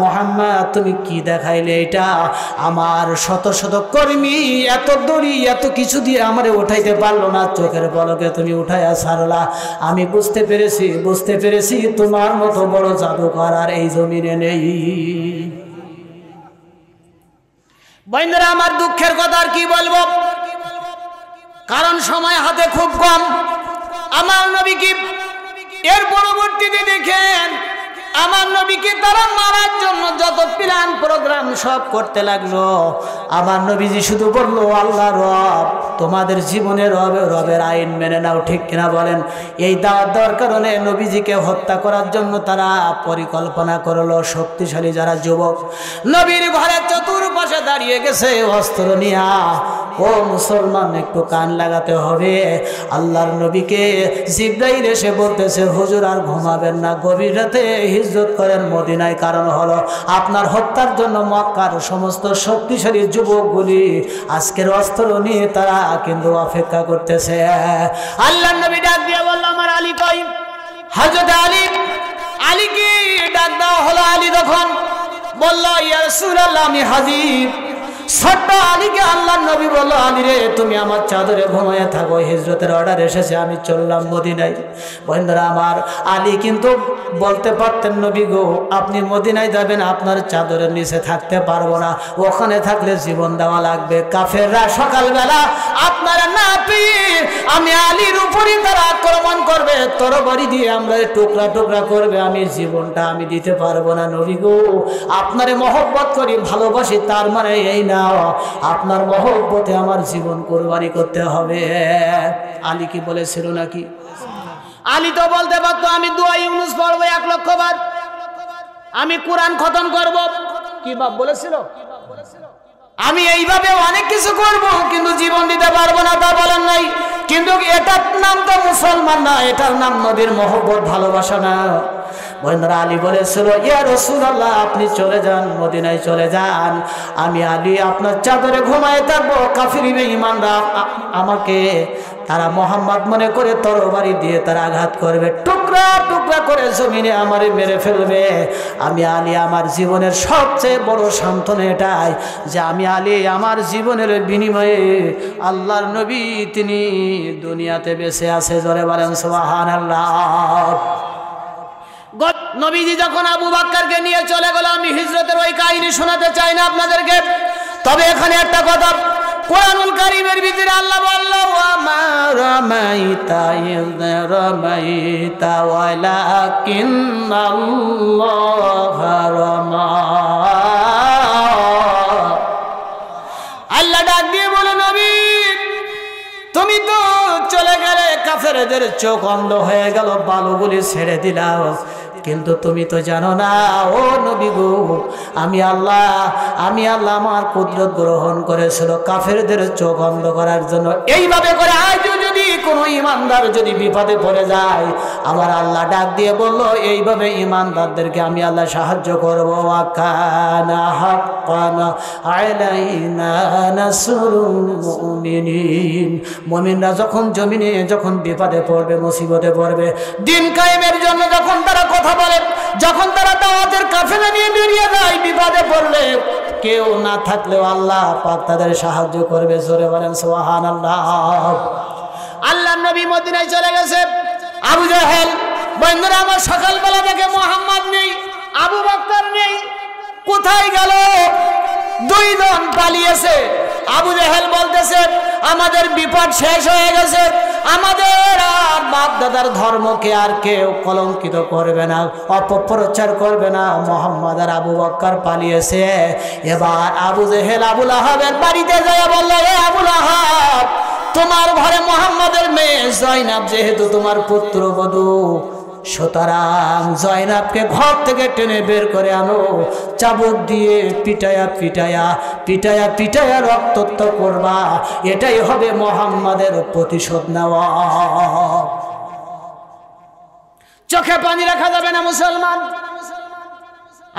মোহাম্মদ, তুমি কি দেখাইলে এটা? আমার শত শত কর্মী এত দড়ি এত কিছু দিয়ে আমারে উঠাইতে পারলো না, চোখের পলকে তুমি উঠাইয়া ছাড়লা। আমি বুঝতে পেরেছি তোমার মতো বড় জাদুকর আর এই জমিনে নেই। বন্ধুরা আমার, দুঃখের কথা আর কি বলবো, কারণ সময় হাতে খুব কম। আমার নবী কি এর পরবর্তীতে দেখেন, আমার নবীকে তারা মারার জন্য যত প্ল্যান প্রোগ্রাম সব করতে লাগলো। আমার নবীজি শুধু বললো, আল্লাহ রব, তোমাদের জীবনে রবের আইন মেনে নাও, ঠিক কিনা বলেন? এই দাওয়াত দেওয়ার কারণে নবীজিকে হত্যা করার জন্য তারা পরিকল্পনা করলো। শক্তিশালী যারা যুবক নবীর ঘরের চতুর্পাশে দাঁড়িয়ে গেছে অস্ত্র নিয়া। ও মুসলমান, একটু কান লাগাতে হবে। আল্লাহর নবীকে জিব্রাইল এসে বলতেছে, হুজুর আর ঘুমাবেন না, গভীর রাতে হিজরত করেন মদিনায়। কারণ হলো আপনার হত্যার জন্য মক্কার সমস্ত শক্তিশালী যুবকগুলি আজকের অস্ত্র নিয়ে তারা কিন্তু অপেক্ষা করতেছে। আল্লাহর নবী ডাক দিয়ে বলল, আমার আলী কই? হযরত আলীকে ডাক দেওয়া হলো। আলী তখন বলল, ইয়া রাসূলুল্লাহ, আমি হাজির। ছোট্ট আলীকে আল্লাহর নবী বলল, আলী রে, তুমি আমার চাদরে ঘুমায় থাকো, হিজরতের অর্ডার এসেছে, আমি চললাম মদিনায়। বন্ধুরা আমার, আলী কিন্তু বলতে পারতেন, নবী গো, আপনি মদিনায় যাবেন, আপনার চাদরের নিচে থাকতে পারবো না, ওখানে থাকলে জীবন দেওয়া লাগবে। কাফেররা সকালবেলা আপনারা না পেয়ে আমি আলীর উপরই তারা আক্রমণ করবে, তরবারি দিয়ে আমরা টুকরা টুকরা করবে, আমি জীবনটা আমি দিতে পারবো না। নবী গো, আপনারে মহব্বত করি, ভালোবাসি, তার মানে এই না আপনার মহব্বতে আমার জীবন কোরবানি করতে হবে। আলী কি বলেছিল নাকি? আলী তো বলতে পারতো, আমি দোয়া ইউনুস পড়বো 1,00,000 বার, আমি কোরআন খতম করব। কি বাপ বলেছিল? আমি এইভাবে অনেক কিছু করব কিন্তু জীবন দিতে পারবো না, তা বলেন নাই। কিন্তু এটার নাম তো মুসলমান না, এটার নাম নবীর মহব্বত, ভালোবাসা না। বন্ধুরা, আলী বলেছিল, ইয়া রাসূলুল্লাহ, আপনি চলে যান, মদিনায় চলে যান, আমি আলী আপনার চাদরে ঘুমায় থাকবো। কাফির বেঈমানরা আমাকে তারা মোহাম্মদ মনে করে তরবারি দিয়ে তারা আঘাত করবে, টুকরা টুকরা করে জমিনে আমারে মেরে ফেলবে। আমি আলী আমার জীবনের সবচেয়ে বড় সান্ত্বনা এটাই যে আমি আলী আমার জীবনের বিনিময়ে আল্লাহর নবী তিনি দুনিয়াতে বেঁচে আছে। জোরে বলেন সুবহানাল্লাহ। নবীজি যখন আবু বকরকে নিয়ে চলে গেল, আমি হিজরতের ওই কাহিনী শোনাতে চাই না আপনাদেরকে, তবে এখানে একটা কথা কোরআনুল কারীমের ভিতরে আল্লাহ বলল, ওয়া মা রামাইতা ইয রামাইতা ওয়ালাকিন্নাল্লাহা রামা। আল্লাহ ডাক দিয়ে বলে, নবী তুমি তো চলে গেলে, কাফেরদের চোখ অন্ধ হয়ে গেল, বালুগুলি ছেড়ে দিলাম, কিন্তু তুমি তো জানো না ও নবী গো, আমি আল্লাহ আমার কুদরত গ্রহণ করেছিল কাফেরদের চোখ অন্ধ করার জন্য। এইভাবে করে আজ যদি কোনো ইমানদার যদি বিপদে পড়ে যায়, আমার আল্লাহ ডাক দিয়ে বলল, এইভাবে ইমানদারদেরকে আমি আল্লাহ সাহায্য করবো। ওয়াকানা হাক্কান আলাইনা নাসরুল মুমিনিন। মুমিনরা যখন জমিনে যখন বিপদে পড়বে, মুসিবতে পড়বে, দিন কায়েমের জন্য যখন তারা কথা বলে, যখন তারা দাওয়াতের কাফেলা নিয়ে বেরিয়ে যায়, বিপদে পড়লে কেউ না থাকলেও আল্লাহ পাক তাদের সাহায্য করবে। জোরে বলেন সুবহানাল্লাহ। আল্লাহর নবী মদিনায় চলে গেছে, আবু জাহেল, বন্ধুরা আমার, সকালবেলা থেকে মুহাম্মদ নেই, আবু বকর নেই, কোথায় গেল? দুইজন পালিয়েছে। আবু জাহেল বলতেছে, আমাদের বিপদ শেষ হয়ে গেছে, আমাদের আর বাপ দাদার ধর্মকে আর কেউ কলঙ্কিত করবে না, অপপ্রচার করবে না। মুহাম্মদ আর আবু বকর পালিয়েছে। এবার আবু জাহেল আবু লাহাবের বাড়িতে যায়, বলল, হে আবু লাহাব, তোমার ঘরে মুহাম্মদের মেয়ে জয়নাব যেহেতু তোমার পুত্রবধূ, সুতরাং জয়নাবকে ঘর থেকে টেনে বের করে আনো, চাবুক দিয়ে পিটায়া পিটায়া পিটায়া পিটায়া রক্তাক্ত করবা, এটাই হবে মুহাম্মাদের প্রতিশোধ নেওয়া। চোখে পানি রাখা যাবে না মুসলমান,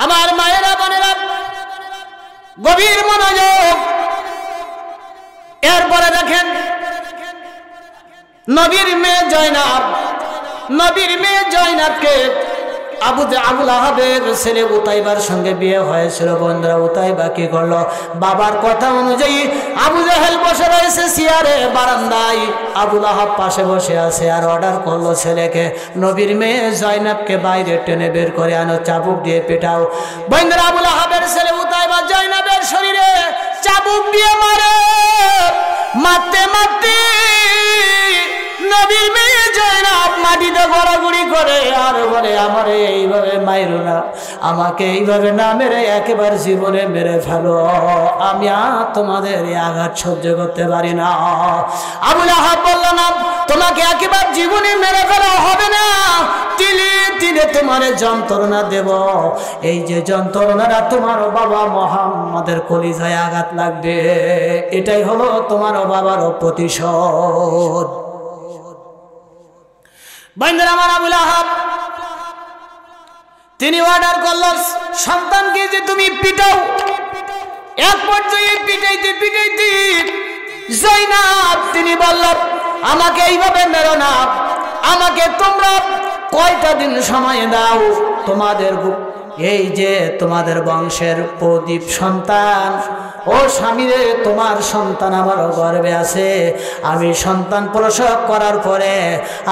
আমার মায়েরা বোনেরা, গভীর মনোযোগ। এরপরে দেখেন, নবীর মেয়ে জয়নাবকে আবু লাহাবের ছেলে উতাইবার সঙ্গে বিয়ে হয়েছিল। বন্ধুরা, উতাইবা কি করলো? বাবার কথা অনুযায়ী আবু জাহেল বসে রয়েছে চেয়ারে বারান্দায়, আবু লাহাব পাশে বসে আছে, আর অর্ডার করলো ছেলেকে, নবীর মেয়ে জয়নাবকে বাইরে টেনে বের করে আনো, চাবুক দিয়ে পেটাও। বন্ধুরা, আবু লাহাবের ছেলে উতাইবা জয়নাবের শরীরে চাবুক দিয়ে মারে, মারতে মারতে নবীর মেয়ে জয়নাব মাটিতে গড়াগড়ি করে আর বলে, আমারে এইভাবে মাইরো না, আমাকে এইভাবে না মেরে একেবারে জীবনে মেরে ফেলো, আমি আর তোমাদের এই আঘাত সহ্য করতে পারি না। আবু লাহাব বলল, না, তোমাকে একেবারে জীবনে মেরে ফেলা হবে না, তিলে তিলে তোমার যন্ত্রণা দেব, এই যে যন্ত্রণাটা তোমার বাবা মুহাম্মাদের কলিজায় আঘাত লাগবে, এটাই হলো তোমার বাবার প্রতিশোধ। বন্ধুরা আমার, আবু লাহাব তিনি অর্ডার করলো সন্তানকে যে তুমি পিটাও। এক পর্যায়ে পিটাইতে পিটাইতে জয়নাব তিনি বলল, আমাকে এইভাবে মেরো না, আমাকে তোমরা কয়টা দিন সময় দাও, তোমাদের এই যে তোমাদের বংশের প্রদীপ সন্তান, ও স্বামী রে, তোমার সন্তান আমার গর্ভে আছে, আমি সন্তান প্রসব করার পরে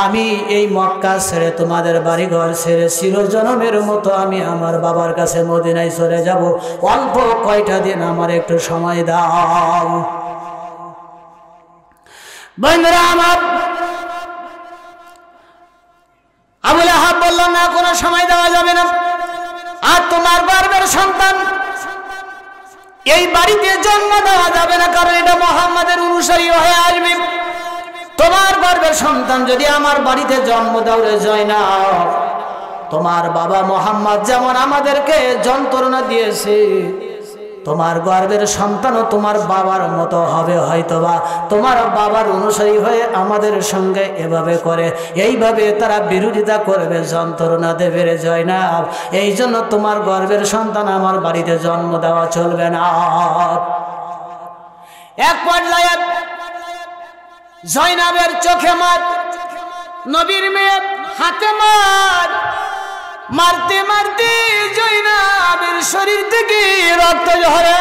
আমি এই মক্কা ছেড়ে তোমাদের বাড়িঘর ছেড়ে চিরজনমের মতো আমি আমার বাবার কাছে মদিনায় চলে যাব, অল্প কয়টা দিন আমার একটু সময় দাও। বন্ধুরা আমার, আবু লাহাব বলল, না, কোনো সময় দেওয়া যাবে না, আর তোমার গর্ভের সন্তান এই বাড়িতে জন্ম দেওয়া যাবে না, কারণ এটা মুহাম্মাদের অনুসারী হয়ে আসবে। তোমার গর্ভের সন্তান যদি আমার বাড়িতে জন্ম দাও রে জয়নাব, তোমার বাবা মুহাম্মদ যেমন আমাদেরকে যন্ত্রণা দিয়েছে, তোমার গর্ভের সন্তানও তোমার বাবার মতো হবে, হয়তোবা তোমার বাবার অনুসারী হয়ে আমাদের সঙ্গে এভাবে করে, এইভাবে তারা বিরোধিতা করবে, যন্ত্রণা দেবে রে জয়নাব। এই জন্য তোমার গর্ভের সন্তান আমার বাড়িতে জন্ম দেওয়া চলবে না। এক পর্যায়ে জয়নাবের চোখে মার, নবীর মেয়ে হাতে মার, মারতে মারতে জয়নাবের শরীর থেকে রক্ত ঝরে।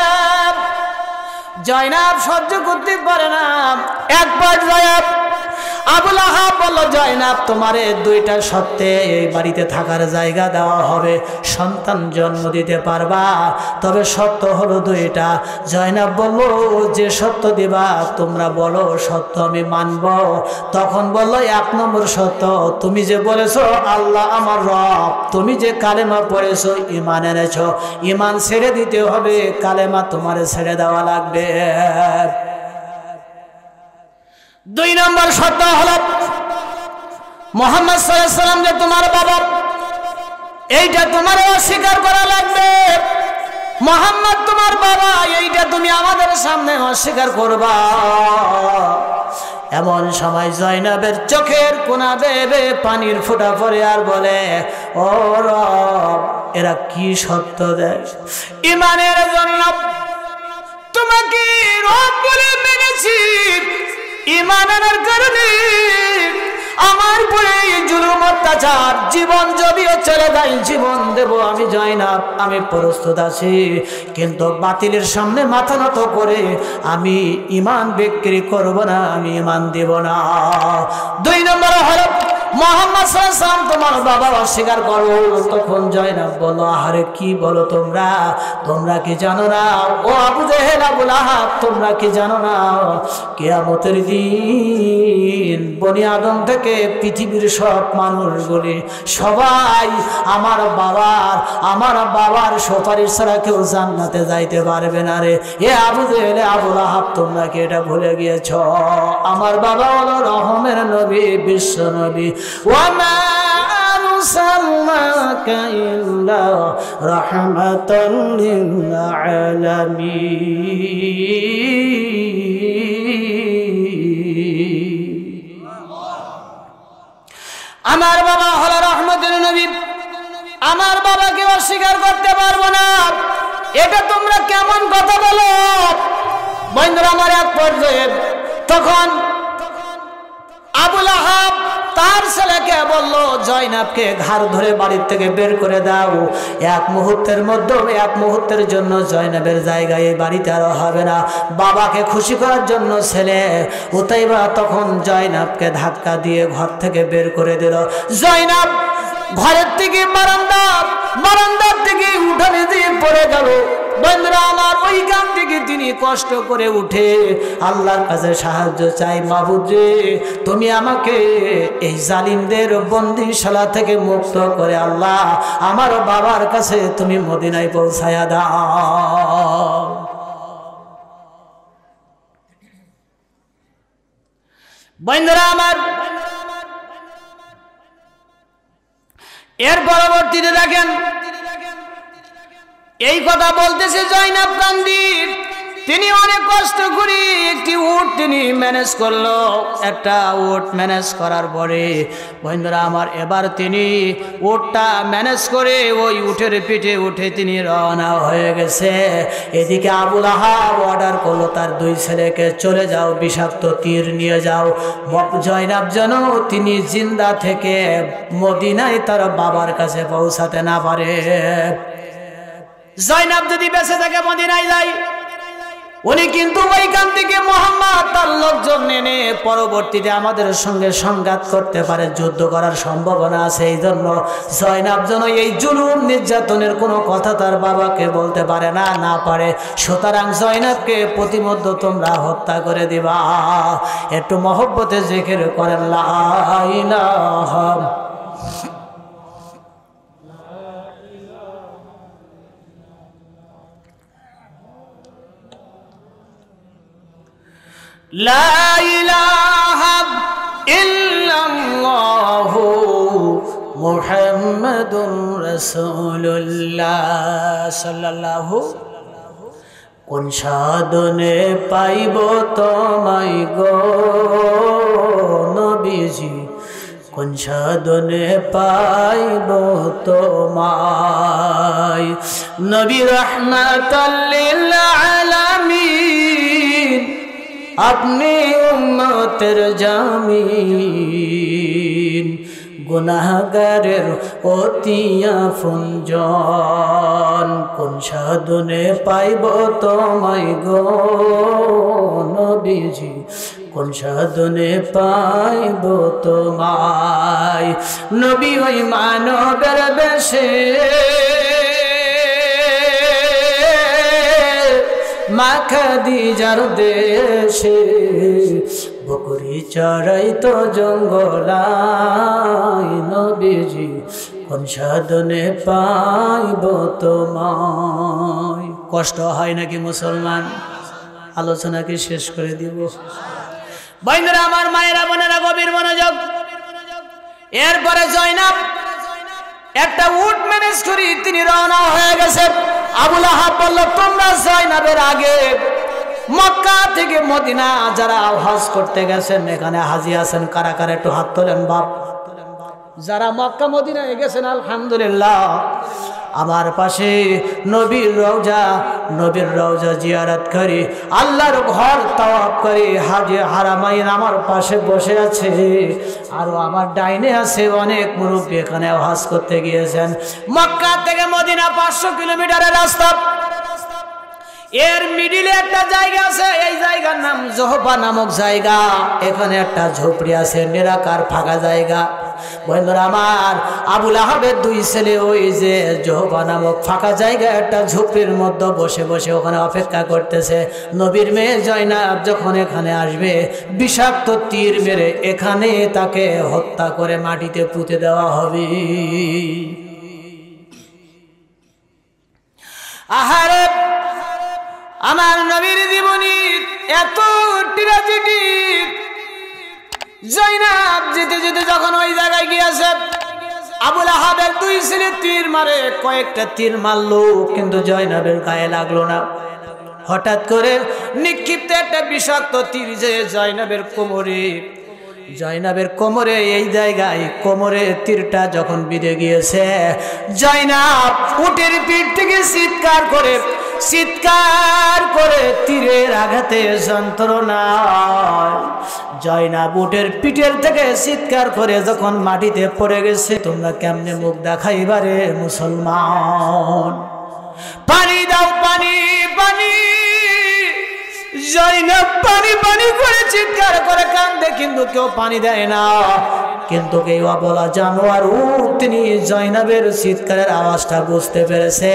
জয়নাব সহ্য করতে পারে না। এক পর্যায়ে আবুল আহাব বলল, জয়নাব তোমারে দুইটা শর্তে এই বাড়িতে থাকার জায়গা দেওয়া হবে, সন্তান জন্ম দিতে পারবা, তবে সত্য হলো দুইটা। জয়নাব বলল, যে সত্য দিবা তোমরা বলো, সত্য আমি মানব। তখন বলল, এক নম্বর সত্য, তুমি যে বলেছো আল্লাহ আমার রব, তুমি যে কালেমা পড়েছো, ঈমান এনেছো, ঈমান ছেড়ে দিতে হবে, কালেমা তোমারে ছেড়ে দেওয়া লাগবে। দুই নম্বর সত্য হলো মুহাম্মদ সাল্লাল্লাহু আলাইহি ওয়াসাল্লাম যে তোমার বাবা, এইটা তোমার অস্বীকার করা লাগবে। মুহাম্মদ তোমার বাবা, এইটা তুমি আমাদের সামনে অস্বীকার করবা। এমন সময় জয়নাবের চোখের কোনা বেয়ে পানির ফোঁটা পড়ে আর বলে, ও রব, এরা কি সত্য দেয়? ঈমানের জন্য তোমাকে রব বলে মেনেছি, ঈমান আনার কারণে আমার উপরে জুলুম অত্যাচার, জীবন যদিও চলে যায় জীবন দেব আমি জয়নাব, আমি প্রস্তুত আছি, কিন্তু বাতিলের সামনে মাথা নত করে আমি ঈমান বিক্রি করব না, আমি ঈমান দেব না। দুই নম্বর হলো মুহাম্মদ সাল্লাল্লাহু আলাইহি ওয়াসাল্লাম তোমার বাবা অস্বীকার করো। তখন জয়নাব বলল, আরে কি বলো তোমরা, তোমরা কি জানো না ও আবু জেহেল আবুল আহাব, তোমরা কি জানো না কিয়ামতের দিন বনি আদম থেকে পৃথিবীর সব মানুষগুলি সবাই আমার বাবার সুপারিশ ছাড়া কেউ জান্নাতে যাইতে পারবে না রে। এ আবু জেহেল আবুল আহাব, তোমরা কি এটা ভুলে গিয়েছ? আমার বাবা হলো রহমের নবী, বিশ্ব নবী। ওয়ামা আরসালনাকা ইল্লা রাহমাতাল লিল আলামিন। আমার বাবা হলো রহমতের নবী, আমার বাবাকে অস্বীকার করতে পারবো না, এটা তোমরা কেমন কথা বলো? বন্ধুরা আমার, এক পর্যায়ে তখন আবুল আহাব তার ছেলেকে বলল, জয়নাবকে ঘাড় ধরে বাড়ির থেকে বের করে দাও। এক মুহূর্তের জন্য জয়নাবের জায়গায় এই বাড়িতে আর হবে না। বাবাকে খুশি করার জন্য ছেলে উতাইবা তখন জয়নাবকে ধাক্কা দিয়ে ঘর থেকে বের করে দিল। জয়নাব ঘরের থেকে বারান্দার থেকে উঠানে দিয়ে পড়ে গেল। বন্ধুরা আমার, ওইখান থেকে তিনি কষ্ট করে উঠে আল্লাহর কাছে সাহায্য চাই, মাবুদ রে, তুমি আমাকে এই জালিমদের বন্দিশালা থেকে মুক্ত করে আল্লাহ আমার বাবার কাছে তুমি মদিনায় পৌঁছায়া দাও। বন্ধুরা আমার, এর পরবর্তীতে দেখেন এই কথা বলতেছে জয়নাব কান্দি। তিনি অনেক কষ্ট করে একটি উট তিনি ম্যানেজ করলো। একটা উট ম্যানেজ করার পরে বন্ধুরা আমার, এবার তিনি উটটা ম্যানেজ করে ওই উটের পিঠে উঠে তিনি রওনা হয়ে গেছে। এদিকে আবুল আহাব অর্ডার করলো তার দুই ছেলেকে, চলে যাও, বিষাক্ত তীর নিয়ে যাও, জয়নাব যেন তিনি জিন্দা থেকে মদিনায় তার বাবার কাছে পৌঁছাতে না পারে। জয়নাব যদি বেঁচে থাকে মদিনায় যায়, উনি কিন্তু ওইখান থেকে মুহাম্মদ তার লোকজন এনে পরবর্তীতে আমাদের সঙ্গে সংঘাত করতে পারে, যুদ্ধ করার সম্ভাবনা আছে। এই জন্য জয়নাব যেন এই জুলুম নির্যাতনের কোনো কথা তার বাবাকে বলতে পারে না পারে। সুতরাং জয়নাবকে প্রতিমধ্যে তোমরা হত্যা করে দিবা। একটু মহব্বতে জিকির করেন লা ইলাহা লা ইলাহা ইল্লাল্লাহু মুহাম্মাদুর রাসূলুল্লাহ সাল্লাল্লাহু কোন সাধনে পাইব তোমায় গো নবীজি, কোন সাধনে পাইব তোমায়। নবী রাহমাতাল লিল আলামিন, আপনি উম্মতের জামিন, গুনাহগারের অতি আপনজন। কোন সাধনে পাইব তোমায় গো নবীজি, কোন সাধনে পাইব তোমায়। নবী ওই মানবের বেশে মা খাদিজার দেশে বকরি চড়াইতো জঙ্গলায়। নবীজি কোন সাধনে পাইব তোমায়। কষ্ট হয় নাকি মুসলমান? আলোচনাকে শেষ করে দিব। বন্ধুরা আমার, মায়েরা বোনেরা, গভীর মনোযোগ। এরপরে জয়নাব একটা উট ম্যানেজ করি তিনি রওনা হয়ে গেছে। আবু লাহাব বলল, তোমরা জয়নাবের আগে মক্কা থেকে মদিনা যারা হজ করতে গেছেন এখানে হাজি আছেন কারা কারা? একটু হাত তোলেন বাপ। যারা মক্কা মদিনায় গেছেন আলহামদুলিল্লাহ। আমার পাশে নবীর রওজা জিয়ারত করি, আল্লাহর ঘর তাওয়াফ করি, হাজে হারামাইন আমার পাশে বসে আছে। আর আমার ডাইনে আছে অনেক মুরব্বী, এখানে হজ করতে গিয়েছেন। মক্কা থেকে মদিনা 500 কিলোমিটারের রাস্তা। এর মিডিলে একটা জায়গা আছে, এই জায়গার নাম জোহবা নামক জায়গা। এখানে একটা ঝুপড়ি আছে, নিরাকার ফাঁকা জায়গা। বন্ধুরা আমার, আবু লাহাবের 2 ছেলে ওই যে জোহবা নামক ফাঁকা জায়গা একটা ঝুপড়ির মধ্যে বসে বসে ওখানে অপেক্ষা করতেছে। নবীর মেয়ে জয়নাব যখন এখানে আসবে, বিষাক্ত তীর মেরে এখানে তাকে হত্যা করে মাটিতে পুঁতে দেওয়া হবে। আহারে, আমার নবীর জীবনী এত ট্র্যাজেডি। জয়নাব যেতে যেতে যখন ওই জায়গায় গিয়েছে, আবু লাহাবের 2 ছেলে তীর মারে, কয়েকটা তীর মারলো, কিন্তু জয়নাবের গায়ে লাগলো না। হঠাৎ করে নিক্ষিপ্ত একটা বিষাক্ত তীর যে জয়নাবের কোমরে এই জায়গায় কোমরে তীরটা যখন বিঁধে গিয়েছে, জয়নাব উটের পিঠ থেকে চিৎকার করে তীরের আঘাতে যন্ত্রণায় জয়নাব উটের পিঠের থেকে চিৎকার করে যখন মাটিতে পড়ে গেছে। তোমরা কেমনে মুখ দেখাইবারে মুসলমান? পানি দাও, পানি পানি। জয়নাব পানি পানি করে চিৎকার করে কান্দে, কিন্তু কেউ পানি দেয় না। কিন্তু কেউ বলা জানোয়ার উট তিনি জয়নাবের চিৎকারের আওয়াজটা বুঝতে পেরেছে।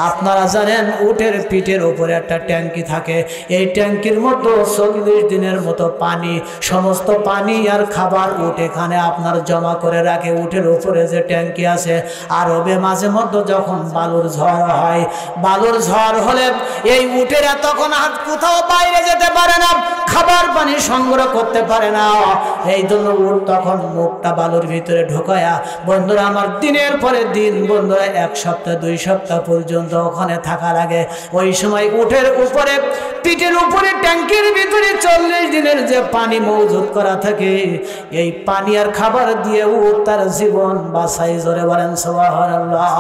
আপনারা জানেন উটের পিঠের উপরে একটা ট্যাঙ্কি থাকে, এই ট্যাঙ্কির মধ্যে 40 দিনের মতো পানি, সমস্ত পানি আর খাবার উট এখানে আপনার জমা করে রাখে। উটের উপরে যে ট্যাঙ্কি আছে, আরবে মাঝে মধ্যে যখন বালুর ঝড় হয়, বালুর ঝড় হলে এই উটেরা তখন আর কোথাও বাইরে যেতে পারে না, খাবার পানি সংগ্রহ করতে পারে না। এই জন্য উট তখন মুখটা বালুর ভিতরে ঢোকায়া, বন্ধুরা আমার, দিনের পরে দিন, বন্ধুরা 1 সপ্তাহ 2 সপ্তাহ পর্যন্ত ওখানে থাকা লাগে। ওই সময় উটের উপরে, পিঠের উপরে ট্যাঙ্কির ভিতরে 40 দিনের যে পানি মজুদ করা থাকে, এই পানি আর খাবার দিয়ে উট তার জীবন বাঁচাই। জোরে বলেন সুবহানাল্লাহ।